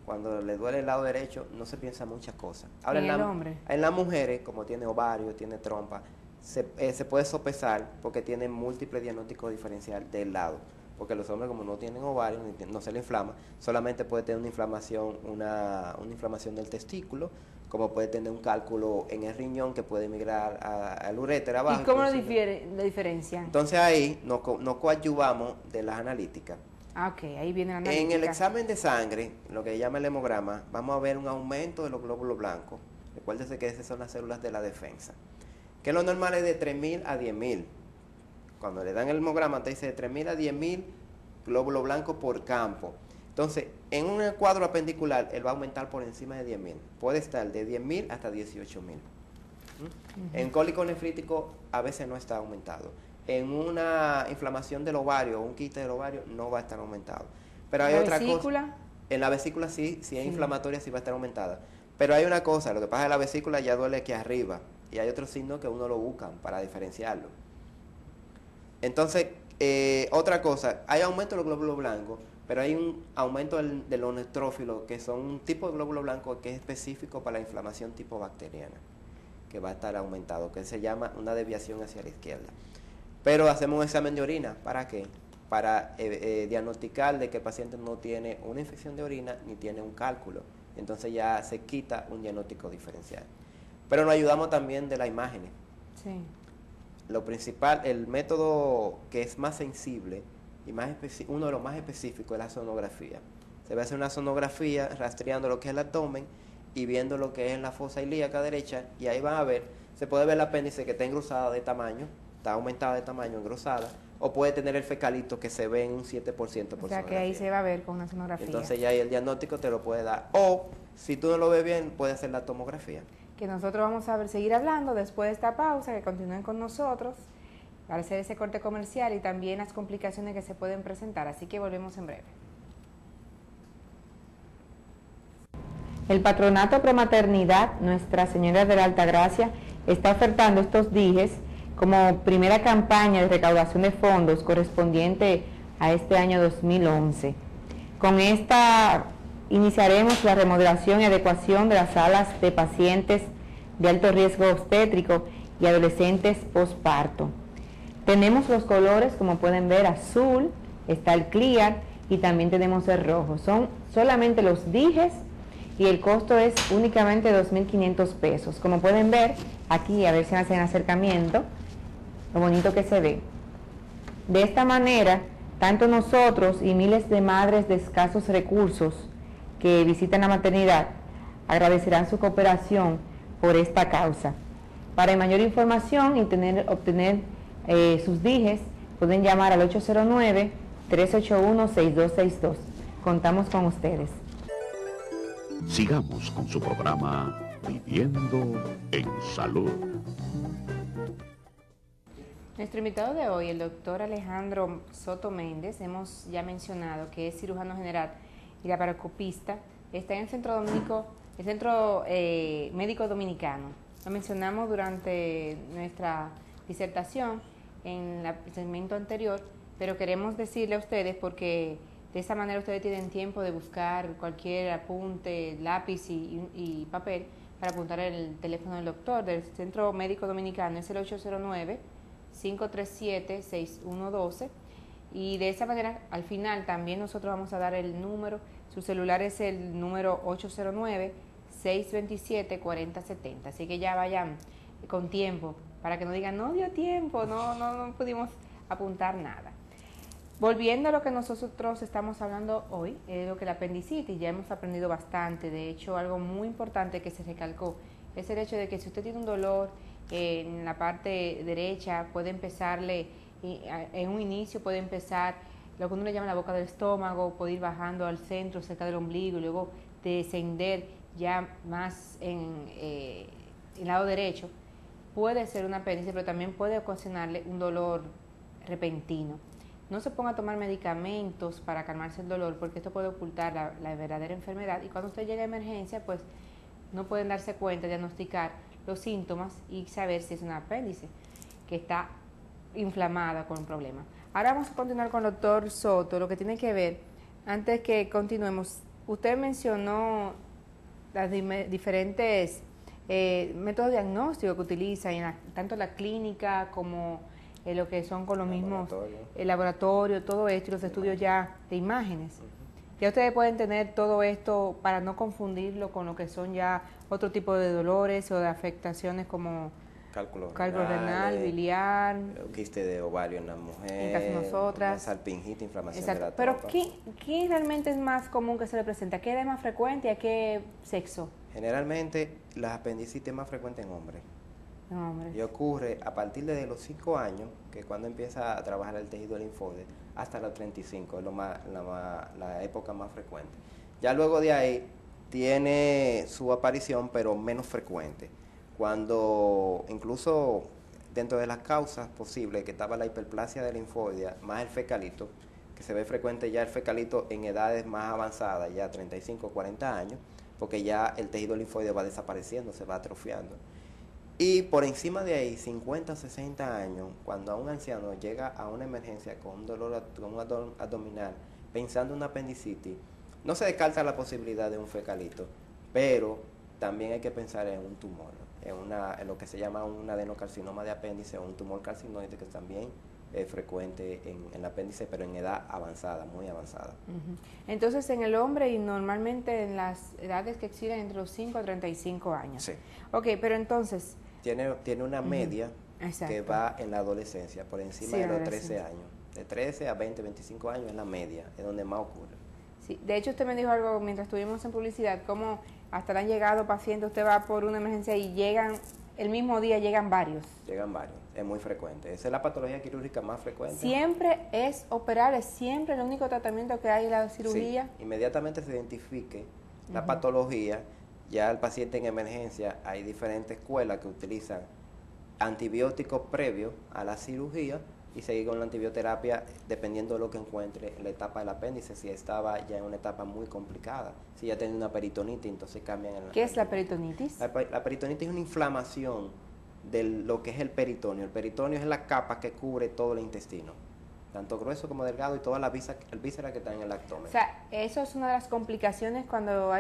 cuando le duele el lado derecho, no se piensa muchas cosas. Ahora, en las mujeres, como tiene ovario, tiene trompa, se puede sopesar porque tiene múltiples diagnósticos diferenciales del lado. Porque los hombres, como no tienen ovario, no se le inflama, solamente puede tener una inflamación del testículo, como puede tener un cálculo en el riñón que puede migrar al uréter abajo. ¿Y cómo lo diferencian? Entonces ahí nos coadyuvamos de las analíticas. Ah, ok, ahí viene la analítica. En el examen de sangre, lo que se llama el hemograma, vamos a ver un aumento de los glóbulos blancos. Recuérdese que esas son las células de la defensa. Que lo normal es de 3.000 a 10.000. Cuando le dan el hemograma, te dice de 3.000 a 10.000 glóbulos blancos por campo. Entonces, en un cuadro apendicular, él va a aumentar por encima de 10.000. Puede estar de 10.000 hasta 18.000. En cólico nefrítico, a veces no está aumentado. En una inflamación del ovario o un quiste del ovario, no va a estar aumentado. Pero hay otra cosa. En la vesícula sí, si es inflamatoria, sí va a estar aumentada. Pero hay una cosa, lo que pasa es que la vesícula ya duele aquí arriba. Y hay otros signos que uno lo buscan para diferenciarlo. Entonces, Otra cosa, hay aumento de los glóbulos blancos, pero hay un aumento de los neutrófilos, que son un tipo de glóbulo blanco que es específico para la inflamación tipo bacteriana, que va a estar aumentado, que se llama una desviación hacia la izquierda. Pero hacemos un examen de orina, ¿para qué? Para diagnosticar de que el paciente no tiene una infección de orina ni tiene un cálculo. Entonces ya se quita un diagnóstico diferencial. Pero nos ayudamos también de las imágenes. Sí. Lo principal, el método que es más sensible y uno de los más específicos es la sonografía. Se va a hacer una sonografía rastreando lo que es el abdomen y viendo lo que es la fosa ilíaca derecha, y ahí van a ver, se puede ver el apéndice que está engrosada de tamaño, está aumentada de tamaño, engrosada, o puede tener el fecalito que se ve en un 7% por sonografía. O sea que ahí se va a ver con una sonografía. Entonces ya ahí el diagnóstico te lo puede dar. O si tú no lo ves bien, puede hacer la tomografía. Que nosotros vamos a seguir hablando después de esta pausa, que continúen con nosotros para hacer ese corte comercial y también las complicaciones que se pueden presentar. Así que volvemos en breve. El Patronato Promaternidad Nuestra Señora de la Altagracia está ofertando estos dijes como primera campaña de recaudación de fondos correspondiente a este año 2011. Con esta iniciaremos la remodelación y adecuación de las salas de pacientes de alto riesgo obstétrico y adolescentes posparto. Tenemos los colores, como pueden ver, azul, está el clear y también tenemos el rojo. Son solamente los dijes y el costo es únicamente 2.500 pesos. Como pueden ver, aquí a ver si hacen acercamiento, lo bonito que se ve. De esta manera, tanto nosotros y miles de madres de escasos recursos que visitan la maternidad agradecerán su cooperación por esta causa. Para mayor información y obtener sus dijes, pueden llamar al 809-381-6262. Contamos con ustedes. Sigamos con su programa Viviendo en Salud. Nuestro invitado de hoy, el doctor Alejandro Soto Méndez, hemos ya mencionado que es cirujano general y laparoscopista, está en el Centro Médico Dominicano. Lo mencionamos durante nuestra disertación en el segmento anterior, pero queremos decirle a ustedes porque de esa manera ustedes tienen tiempo de buscar cualquier apunte, lápiz y papel para apuntar el teléfono del doctor del Centro Médico Dominicano. Es el 809-537-6112 y de esa manera al final también nosotros vamos a dar el número. Su celular es el número 809-627-4070, así que ya vayan con tiempo para que no digan no dio tiempo, no pudimos apuntar nada. Volviendo a lo que nosotros estamos hablando hoy, es lo que la apendicitis, ya hemos aprendido bastante. De hecho, algo muy importante que se recalcó es el hecho de que si usted tiene un dolor en la parte derecha, puede empezarle, en un inicio puede empezar lo que uno le llama la boca del estómago, puede ir bajando al centro, cerca del ombligo, y luego descender ya más en el lado derecho. Puede ser un apéndice, pero también puede ocasionarle un dolor repentino. No se ponga a tomar medicamentos para calmarse el dolor, porque esto puede ocultar la verdadera enfermedad, y cuando usted llega a emergencia, pues no pueden darse cuenta, diagnosticar los síntomas y saber si es un apéndice que está inflamada con un problema. Ahora vamos a continuar con el doctor Soto, lo que tiene que ver, antes que continuemos, usted mencionó las diferentes métodos diagnósticos que utilizan, tanto la clínica como lo que son con los mismos, el laboratorio, todo esto y los estudios ya de imágenes. Ya ustedes pueden tener todo esto para no confundirlo con lo que son ya otro tipo de dolores o de afectaciones como cálculo renal, biliar, quiste de ovario en la mujer, en caso de nosotras, salpingita, inflamación exacto, de la pero trompa. ¿qué realmente es más común que se le presenta? ¿Qué es más frecuente y a qué sexo? Generalmente las apendicitis más frecuentes en hombres. Y ocurre a partir de los 5 años, que cuando empieza a trabajar el tejido linfóide, hasta los 35, es la época más frecuente. Ya luego de ahí tiene su aparición, pero menos frecuente. Cuando incluso dentro de las causas posibles, que estaba la hiperplasia de linfoidea, más el fecalito, que se ve frecuente ya el fecalito en edades más avanzadas, ya 35, 40 años, porque ya el tejido linfoide va desapareciendo, se va atrofiando. Y por encima de ahí, 50 o 60 años, cuando a un anciano llega a una emergencia con un dolor abdominal, pensando en una apendicitis, no se descarta la posibilidad de un fecalito, pero también hay que pensar en un tumor, en lo que se llama un adenocarcinoma de apéndice o un tumor carcinoide, que también es frecuente en el apéndice, pero en edad avanzada, muy avanzada. Entonces, en el hombre y normalmente en las edades que existen entre los 5 a 35 años. Sí. Ok, pero entonces... Tiene una media Exacto. que va en la adolescencia, por encima Sí, de los adolescencia. 13 años. De 13 a 20, 25 años es la media, es donde más ocurre. Sí, de hecho usted me dijo algo mientras estuvimos en publicidad, como hasta le han llegado pacientes, usted va por una emergencia y llegan, el mismo día llegan varios. Llegan varios, es muy frecuente. Esa es la patología quirúrgica más frecuente. Siempre es operable, siempre el único tratamiento que hay es la cirugía. Sí, inmediatamente se identifique la patología, ya el paciente en emergencia, hay diferentes escuelas que utilizan antibióticos previos a la cirugía y seguir con la antibioterapia dependiendo de lo que encuentre en la etapa del apéndice, si estaba ya en una etapa muy complicada, si ya tiene una peritonitis, entonces cambian el... ¿Qué es la peritonitis? La peritonitis es una inflamación de lo que es el peritoneo. El peritoneo es la capa que cubre todo el intestino, tanto grueso como delgado, y todas las vísceras que están en el abdomen. O sea, eso es una de las complicaciones cuando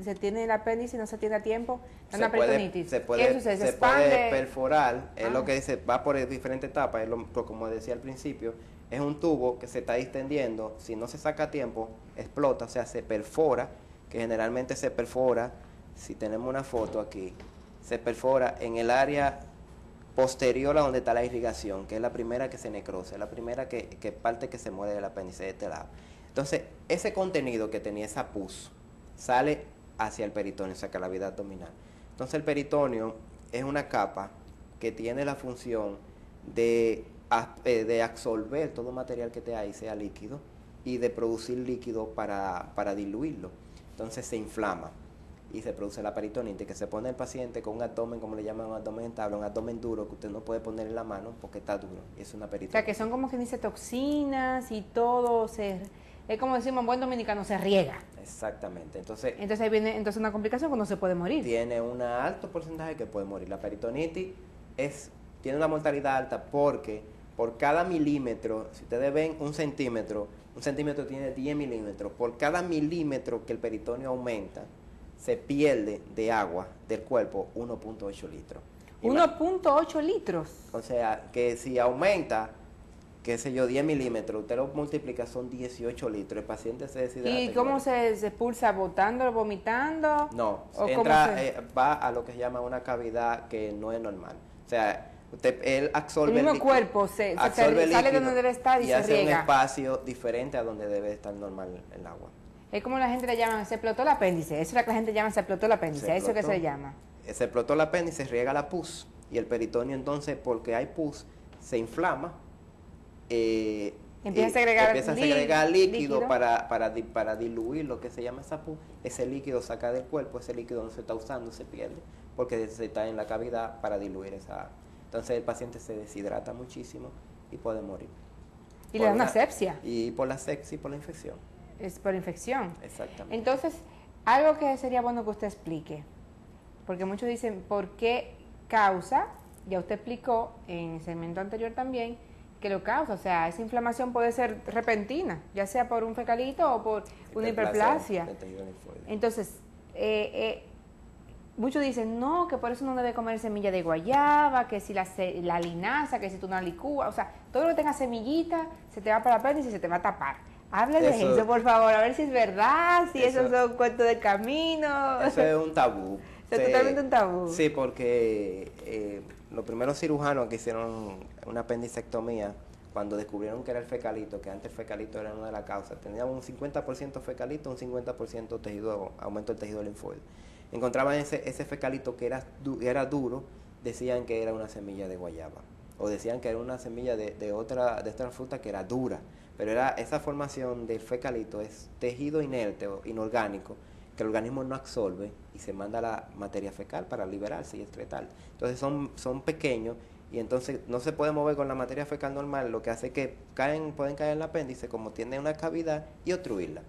se tiene el apéndice y no se tiene a tiempo, una peritonitis. Se ¿Qué puede sucede? ¿Se expande? puede perforar, es lo que dice, va por diferentes etapas, como decía al principio, es un tubo que se está distendiendo, si no se saca a tiempo, explota, o sea, se perfora, que generalmente se perfora, si tenemos una foto aquí, se perfora en el área posterior a donde está la irrigación, que es la primera que se necrosa, la primera que parte que se muere del apéndice de este lado. Entonces, ese contenido que tenía esa pus sale hacia el peritoneo, hacia la cavidad abdominal. Entonces, el peritoneo es una capa que tiene la función de absorber todo material que te ahí, sea líquido, y de producir líquido para diluirlo. Entonces, se inflama y se produce la peritonitis, que se pone el paciente con un abdomen, como le llaman, un abdomen estable, un abdomen duro, que usted no puede poner en la mano porque está duro, y es una peritonitis. O sea, que son como que dice toxinas y todo, es como decimos en buen dominicano, se riega. Exactamente, entonces Ahí viene una complicación cuando se puede morir. tiene un alto porcentaje que puede morir. La peritonitis tiene una mortalidad alta porque por cada milímetro, si ustedes ven un centímetro tiene 10 milímetros, por cada milímetro que el peritoneo aumenta, se pierde de agua del cuerpo 1.8 litros. 1.8 litros. O sea, que si aumenta, qué sé yo, 10 milímetros, usted lo multiplica, son 18 litros. El paciente se deshidrata. ¿Y cómo se expulsa? ¿Botando, vomitando? No, ¿O va a lo que se llama una cavidad que no es normal. O sea, él absorbe el mismo cuerpo absorbe sale de líquido donde debe estar y se hace riega. un espacio diferente a donde debe estar normal el agua. Es como la gente le llama, se explotó el apéndice. Eso es lo que la gente llama, se explotó el apéndice. ¿A eso que se llama? Se explotó el apéndice, riega la pus, y el peritoneo entonces, porque hay pus, se inflama. Empieza a segregar líquido para diluir lo que se llama esa pus. Ese líquido saca del cuerpo, ese líquido no se está usando, se pierde, porque se está en la cavidad para diluir esa. Entonces el paciente se deshidrata muchísimo y puede morir. Y le da una sepsia. Y por la sepsia y por la infección. Es por infección. Exactamente. Entonces, algo que sería bueno que usted explique, porque muchos dicen, ¿por qué causa? Ya usted explicó en el segmento anterior también que lo causa, o sea, esa inflamación puede ser repentina, ya sea por un fecalito o por una hiperplasia. Entonces, muchos dicen, no, que por eso no debe comer semilla de guayaba, que si la linaza, que si tú no licúas, o sea, todo lo que tenga semillita se te va para el apéndice y se te va a tapar. Hable de eso, por favor, a ver si es verdad, si eso son cuentos de camino. Eso es un tabú. Es totalmente un tabú. Sí, porque los primeros cirujanos que hicieron una apendicectomía, cuando descubrieron que era el fecalito, que antes el fecalito era una de las causas, tenían un 50% fecalito, un 50% tejido, aumento del tejido linfoide. Encontraban ese fecalito que era duro, decían que era una semilla de guayaba, o decían que era una semilla de otra fruta que era dura, pero era esa formación del fecalito, es tejido inerte o inorgánico, que el organismo no absorbe y se manda la materia fecal para liberarse y excretar. Entonces son pequeños y entonces no se puede mover con la materia fecal normal, lo que hace que pueden caer en el apéndice, como tiene una cavidad, y obstruirla.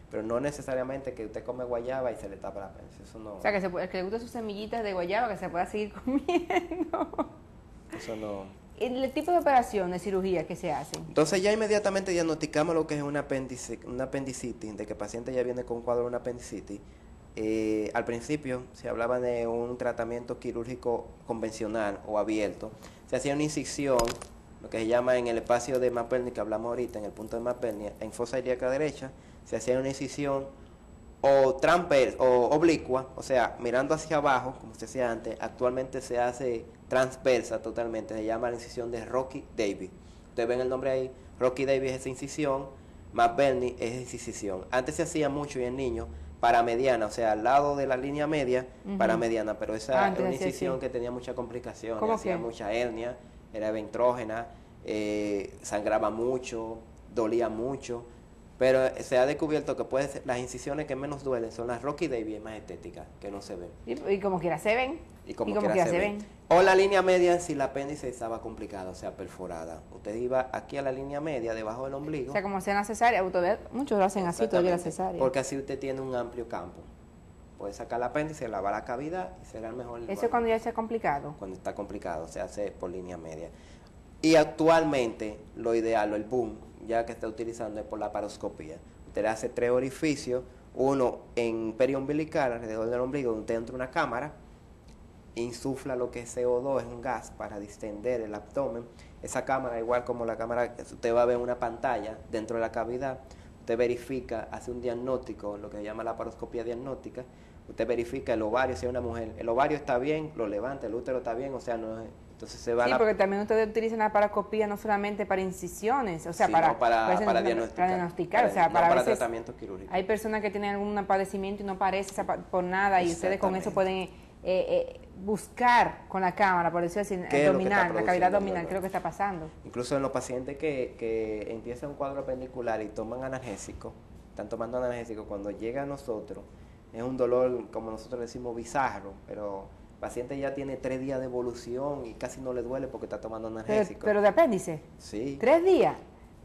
pero no necesariamente que usted come guayaba y se le tapa el apéndice, eso no. O sea, que el que le guste sus semillitas de guayaba, que se pueda seguir comiendo. Eso no. El tipo de operación, de cirugía que se hacen. Entonces ya inmediatamente diagnosticamos lo que es una apendicitis, de que el paciente ya viene con un cuadro de una apendicitis. Al principio se hablaba de un tratamiento quirúrgico convencional o abierto. Se hacía una incisión, lo que se llama en el espacio de Maperni, que hablamos ahorita, en el punto de Maperni, en fosa ilíaca derecha, se hacía una incisión o oblicua, o sea, mirando hacia abajo, como se hacía antes. Actualmente se hace transversa totalmente, se llama la incisión de Rocky Davis. Ustedes ven el nombre ahí, Rocky Davis es esa incisión, McBurney es esa incisión. Antes se hacía mucho y en niños para mediana, o sea, al lado de la línea media, para mediana, pero esa es una incisión que tenía muchas complicaciones, hacía mucha hernia, era ventrógena, sangraba mucho, dolía mucho. Pero se ha descubierto que puede ser, las incisiones que menos duelen son las Rocky Davis, más estéticas, que no se ven. Y como quiera se ven. Y como quiera se ven. O la línea media si el apéndice estaba complicada, o sea, perforada. Usted iba aquí a la línea media, debajo del ombligo. O sea, como hacen la cesárea, muchos lo hacen así, todavía la cesárea. Porque así usted tiene un amplio campo. Puede sacar el apéndice, lavar la cavidad y será el mejor. ¿Eso es cuando ya está complicado? Cuando está complicado, se hace por línea media. Y actualmente, lo ideal, o el boom, ya que está utilizando es por la laparoscopía. Usted hace 3 orificios, uno en periombilical, alrededor del ombligo, donde usted entra una cámara, insufla lo que es CO2, es un gas para distender el abdomen. Esa cámara, igual como la cámara que usted va a ver en una pantalla dentro de la cavidad, usted verifica, hace un diagnóstico, lo que se llama laparoscopía diagnóstica. Usted verifica el ovario, si es una mujer, el ovario está bien, lo levanta, el útero está bien, o sea, no es. Entonces se va porque también ustedes utilizan la laparoscopía no solamente para incisiones, o sea, para diagnosticar, o sea, para tratamiento quirúrgico. Hay personas que tienen algún padecimiento y no aparece por nada, y ustedes con eso pueden buscar con la cámara, por decirlo así, abdominal, la cavidad abdominal, qué es lo que está pasando. Incluso en los pacientes que empiezan un cuadro apendicular y toman analgésico, están tomando analgésico, cuando llega a nosotros, es un dolor, como nosotros decimos, bizarro, pero el paciente ya tiene 3 días de evolución y casi no le duele porque está tomando analgésico. ¿Pero de apéndice? Sí. 3 días.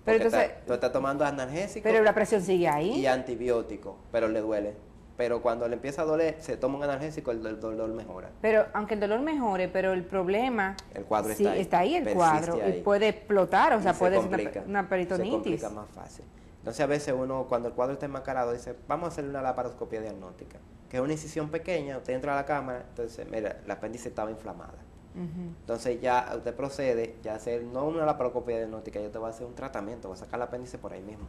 Pero entonces, está tomando analgésico. Pero la presión sigue ahí. Y antibiótico, pero le duele. Pero cuando le empieza a doler, se toma un analgésico, el dolor mejora. Pero aunque el dolor mejore, pero el problema, el cuadro está ahí el cuadro, y puede explotar, o sea, puede ser una peritonitis. Se complica más fácil. Entonces a veces uno, cuando el cuadro está enmascarado, dice, vamos a hacerle una laparoscopia diagnóstica, que es una incisión pequeña, usted entra a la cámara, entonces, mira, el apéndice estaba inflamada. Entonces ya usted procede a hacer, no una laparoscopia diagnóstica, yo te voy a hacer un tratamiento, voy a sacar el apéndice por ahí mismo.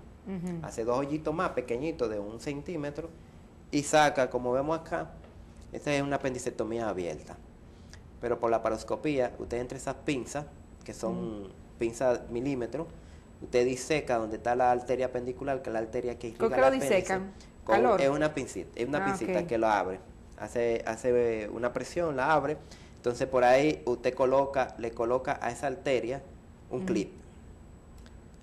Hace 2 hoyitos más pequeñitos de 1 centímetro y saca, como vemos acá, esta es una apendicectomía abierta. Pero por laparoscopía, usted entre esas pinzas, que son pinzas milímetros, usted diseca donde está la arteria apendicular, que es la arteria que irriga el apéndice. ¿Con qué lo disecan? ¿Calor? Es una pincita que lo abre. Hace una presión, la abre. Entonces por ahí usted le coloca a esa arteria un clip.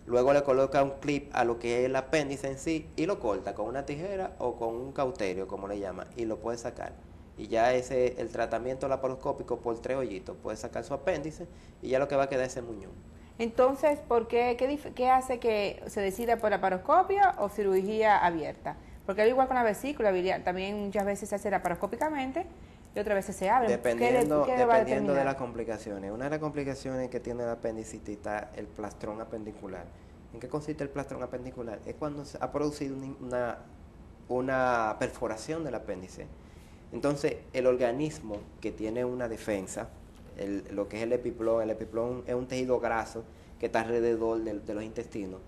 Luego le coloca un clip a lo que es el apéndice en sí y lo corta con una tijera o con un cauterio, como le llaman, y lo puede sacar. Y ya el tratamiento laparoscópico por 3 hoyitos, puede sacar su apéndice y ya lo que va a quedar es ese muñón. Entonces, ¿qué hace que se decida por laparoscopia o cirugía abierta? Porque al igual con la vesícula biliar, también muchas veces se hace laparoscópicamente y otras veces se abre. Dependiendo de las complicaciones. Una de las complicaciones que tiene el apendicitis está el plastrón apendicular. ¿En qué consiste el plastrón apendicular? Es cuando se ha producido una perforación del apéndice. Entonces, el organismo que tiene una defensa, lo que es el epiplón es un tejido graso que está alrededor de los intestinos.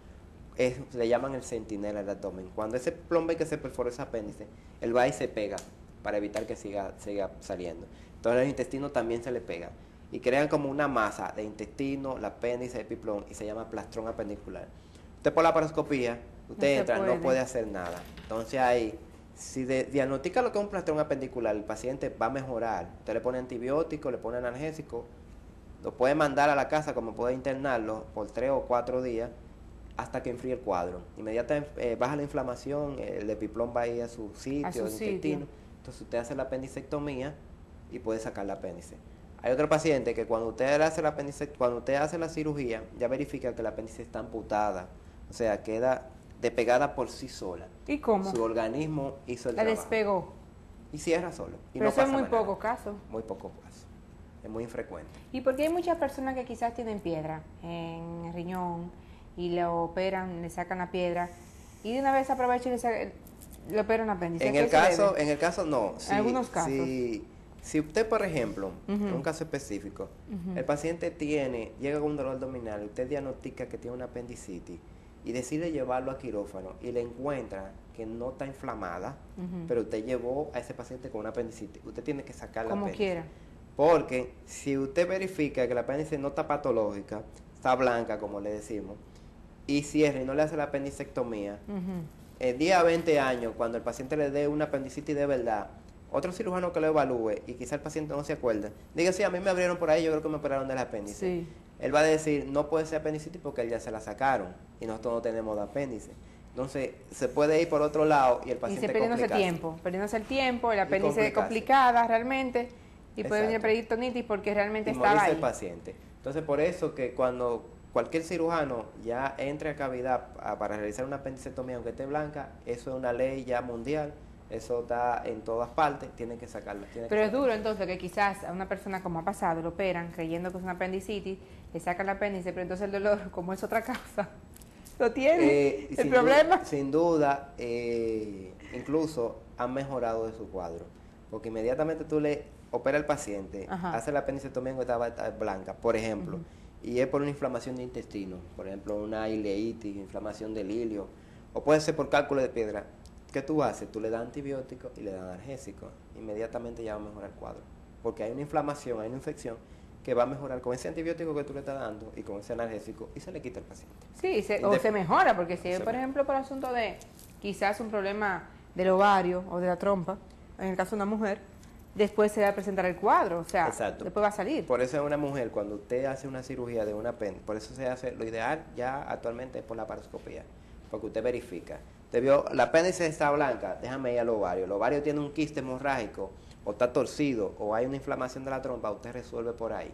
Le llaman el centinela del abdomen. Cuando ese plombo que se perfora ese apéndice, él va y se pega para evitar que siga saliendo. Entonces el intestino también se le pega y crean como una masa de intestino, el apéndice, el epiplón, y se llama plastrón apendicular. Usted por la laparoscopía, usted entra, no puede hacer nada. Entonces ahí, si diagnostica lo que es un plastrón apendicular, el paciente va a mejorar. Usted le pone antibiótico, le pone analgésico, lo puede mandar a la casa como puede internarlo por 3 o 4 días hasta que enfríe el cuadro. Inmediatamente baja la inflamación, el epiplón va a ir a su sitio, el intestino. Entonces usted hace la apendicectomía y puede sacar el apéndice. Hay otro paciente que cuando usted hace la cirugía, ya verifica que el apéndice está amputada, o sea, queda despegada por sí sola. ¿Y cómo? Su organismo hizo el La trabajo. despegó. Y cierra solo. Y Pero no eso es pasa muy más nada. poco caso. Muy poco caso. Es muy infrecuente. ¿Y por qué hay muchas personas que quizás tienen piedra en el riñón y lo operan, le sacan la piedra y de una vez aprovechan y le operan el apéndice? En el caso no. En algunos casos. Si usted, por ejemplo, en un caso específico, el paciente llega con un dolor abdominal y usted diagnostica que tiene una apendicitis y decide llevarlo a quirófano y le encuentra que no está inflamada, pero usted llevó a ese paciente con una apendicitis, usted tiene que sacar la Como apéndice. quiera. Porque si usted verifica que la apéndice no está patológica, está blanca, como le decimos, y cierra y no le hace la apendicectomía, el día 20 años, cuando el paciente le dé una apendicitis de verdad, otro cirujano que lo evalúe y quizá el paciente no se acuerde, diga, sí, a mí me abrieron por ahí, yo creo que me operaron del apéndice. Sí. Él va a decir, no puede ser apendicitis porque él ya se la sacaron y nosotros no tenemos de apéndice. Entonces, se puede ir por otro lado y el Y paciente se perdiéndose el tiempo, el apéndice complicarse. complicada realmente, y puede venir Exacto. peritonitis porque realmente y estaba morirse ahí. el paciente. Entonces, por eso que cuando cualquier cirujano ya entre a cavidad para realizar una apendicectomía, aunque esté blanca, eso es una ley ya mundial, eso está en todas partes, tienen que sacarla. Pero es duro entonces que quizás a una persona como ha pasado, lo operan creyendo que es una apendicitis, le sacan el apéndice, pero entonces el dolor, como es otra causa, lo tiene. El problema. Sin duda, incluso han mejorado de su cuadro, porque inmediatamente tú le operas al paciente, hace la apendicectomía en estaba blanca, por ejemplo, y es por una inflamación de intestino, por ejemplo, una ileitis, inflamación del ilio, o puede ser por cálculo de piedra. ¿Qué tú haces? Tú le das antibiótico y le das analgésico. Inmediatamente ya va a mejorar el cuadro. Porque hay una inflamación, hay una infección que va a mejorar con ese antibiótico que tú le estás dando y con ese analgésico y se le quita al paciente. Sí, o se mejora, porque si es, por ejemplo, por asunto de quizás un problema del ovario o de la trompa, en el caso de una mujer, después se va a presentar el cuadro, o sea, Exacto. después va a salir. Por eso es una mujer, cuando usted hace una cirugía de una apéndice, por eso se hace, lo ideal ya actualmente es por la paroscopía, porque usted verifica. Usted vio, la apéndice está blanca, déjame ir al ovario. El ovario tiene un quiste hemorrágico, o está torcido, o hay una inflamación de la trompa, usted resuelve por ahí.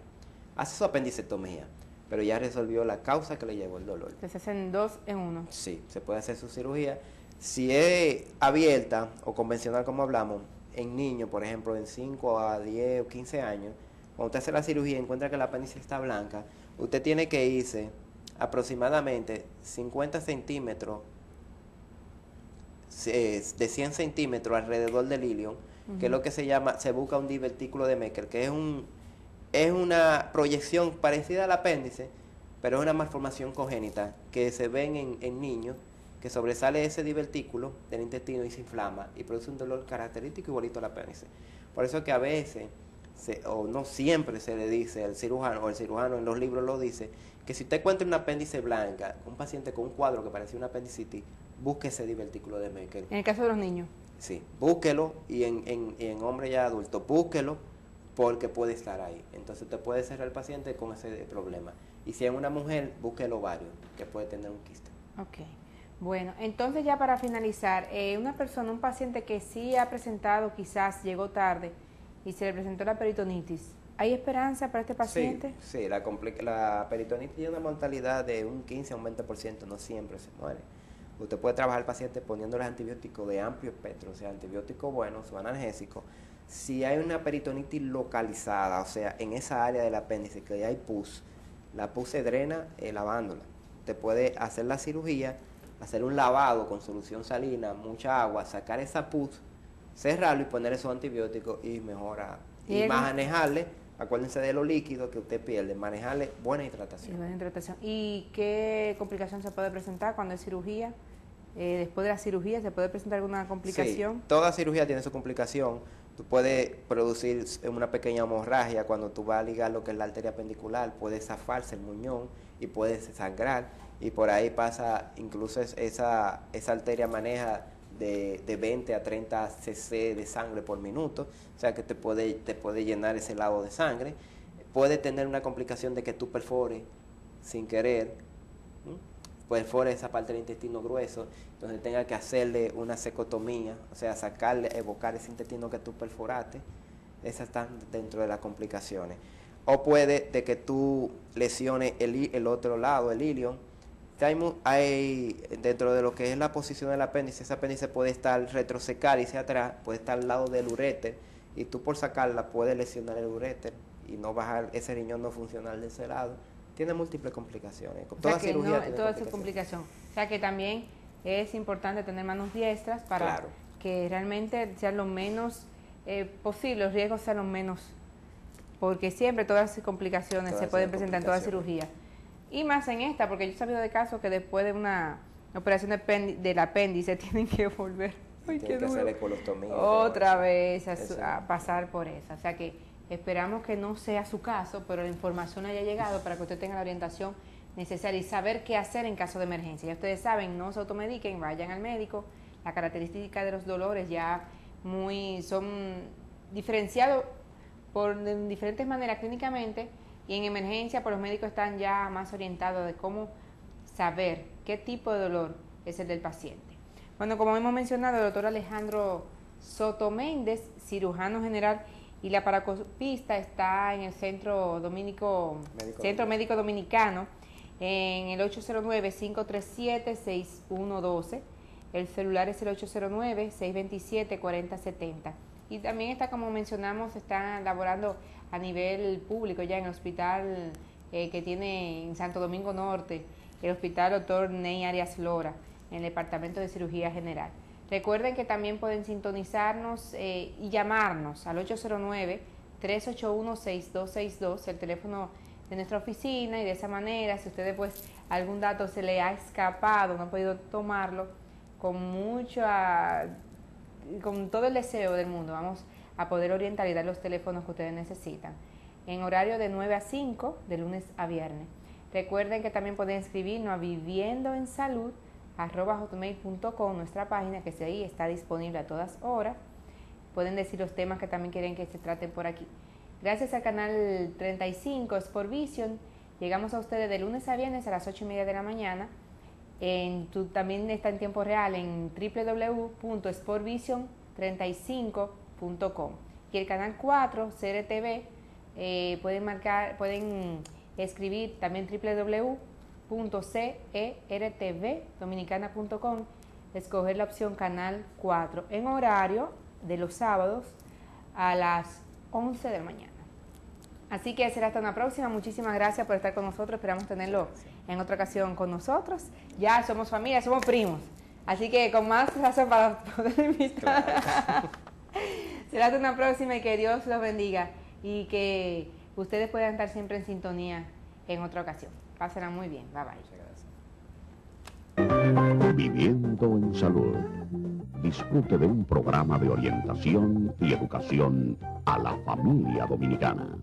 Hace su apendicectomía, pero ya resolvió la causa que le llevó el dolor. Entonces se hacen 2 en 1. Sí, se puede hacer su cirugía. Si es abierta o convencional, como hablamos, en niños, por ejemplo, en 5 a 10 o 15 años, cuando usted hace la cirugía y encuentra que la apéndice está blanca, usted tiene que irse aproximadamente 50 centímetros de 100 centímetros alrededor del ilion, que es lo que se busca un divertículo de Meckel, que es una proyección parecida al apéndice, pero es una malformación congénita que se ven en niños, que sobresale ese divertículo del intestino y se inflama y produce un dolor característico igualito al apéndice. Por eso que a veces, o no siempre se le dice al cirujano, o el cirujano en los libros lo dice, que si usted encuentra una apéndice blanca, un paciente con un cuadro que parece una apendicitis, busque ese divertículo de Meckel. En el caso de los niños. Sí, búsquelo, y en hombre ya adulto, búsquelo, porque puede estar ahí. Entonces usted puede cerrar al paciente con ese problema. Y si es una mujer, busque el ovario, que puede tener un quiste. Ok. Bueno, entonces ya para finalizar, una persona, un paciente que sí ha presentado, quizás llegó tarde y se le presentó la peritonitis, ¿hay esperanza para este paciente? Sí, la peritonitis tiene una mortalidad de un 15 a un 20%, no siempre se muere. Usted puede trabajar al paciente poniéndole antibióticos de amplio espectro, o sea, antibióticos buenos, su analgésico. Si hay una peritonitis localizada, o sea, en esa área del apéndice que hay pus, la pus se drena lavándola. Usted puede hacer la cirugía, hacer un lavado con solución salina, mucha agua, sacar esa pus, cerrarlo y poner esos antibióticos y mejora. Y manejarle, acuérdense de los líquidos que usted pierde, manejarle buena hidratación. Buena hidratación. ¿Y qué complicación se puede presentar cuando es cirugía? Después de la cirugía, ¿se puede presentar alguna complicación? Sí, toda cirugía tiene su complicación. Tú puedes producir una pequeña hemorragia cuando tú vas a ligar lo que es la arteria apendicular, puede zafarse el muñón y puede sangrar, y por ahí pasa, incluso esa arteria maneja de 20 a 30 cc de sangre por minuto, o sea que te puede llenar ese lado de sangre. Puede tener una complicación de que tú perfores sin querer, perfore esa parte del intestino grueso, entonces tenga que hacerle una secotomía, o sea, evocar ese intestino que tú perforaste. Esas están dentro de las complicaciones. O puede de que tú lesiones el otro lado, el ilion, Dentro de lo que es la posición del apéndice, ese apéndice puede estar retrosecar y hacia atrás, puede estar al lado del uréter, y tú por sacarla puedes lesionar el uréter y no bajar ese riñón no funcional de ese lado. Tiene múltiples complicaciones. Toda cirugía tiene toda esa complicación. O sea que también es importante tener manos diestras para que realmente sean lo menos posible, los riesgos sean los menos, porque siempre todas las complicaciones se pueden presentar en toda cirugía. Y más en esta, porque yo he sabido de casos que después de una operación del apéndice tienen que volver. Ay, tienen que hacerle colostomía. Otra vez a pasar por eso. O sea que esperamos que no sea su caso, pero la información haya llegado para que usted tenga la orientación necesaria y saber qué hacer en caso de emergencia. Ya ustedes saben, no se automediquen, vayan al médico. Las características de los dolores ya son diferenciados de diferentes maneras clínicamente, y en emergencia pues los médicos están ya más orientados de cómo saber qué tipo de dolor es el del paciente. Bueno, como hemos mencionado, el doctor Alejandro Soto Méndez, cirujano general y laparoscopista, está en el Centro Médico Dominicano, en el 809-537-6112. El celular es el 809-627-4070. Y también está, como mencionamos, está laborando a nivel público ya en el hospital que tiene en Santo Domingo Norte, el hospital Dr. Ney Arias Lora, en el Departamento de Cirugía General. Recuerden que también pueden sintonizarnos y llamarnos al 809-381-6262, el teléfono de nuestra oficina, y de esa manera, si ustedes pues algún dato se le ha escapado, no han podido tomarlo, con todo el deseo del mundo, vamos a poder orientar y dar los teléfonos que ustedes necesitan, en horario de 9 a 5, de lunes a viernes. Recuerden que también pueden escribirnos a viviendoensalud@hotmail.com, nuestra página, que ahí está disponible a todas horas. Pueden decir los temas que también quieren que se traten por aquí. Gracias al canal 35 Sport Vision, llegamos a ustedes de lunes a viernes a las 8:30 de la mañana. También está en tiempo real en www.sportvision35.com, y el canal 4 CRTV, pueden escribir también www.certvdominicana.com, escoger la opción canal 4 en horario de los sábados a las 11 de la mañana. Así que será hasta una próxima. Muchísimas gracias por estar con nosotros. Esperamos tenerlo en otra ocasión con nosotros. Ya somos familia, somos primos. Así que con más razón para poder invitar. Será hasta una próxima, y que Dios los bendiga y que ustedes puedan estar siempre en sintonía en otra ocasión. Pásenla muy bien. Bye bye. Muchas gracias. Viviendo en Salud. Disfrute de un programa de orientación y educación a la familia dominicana.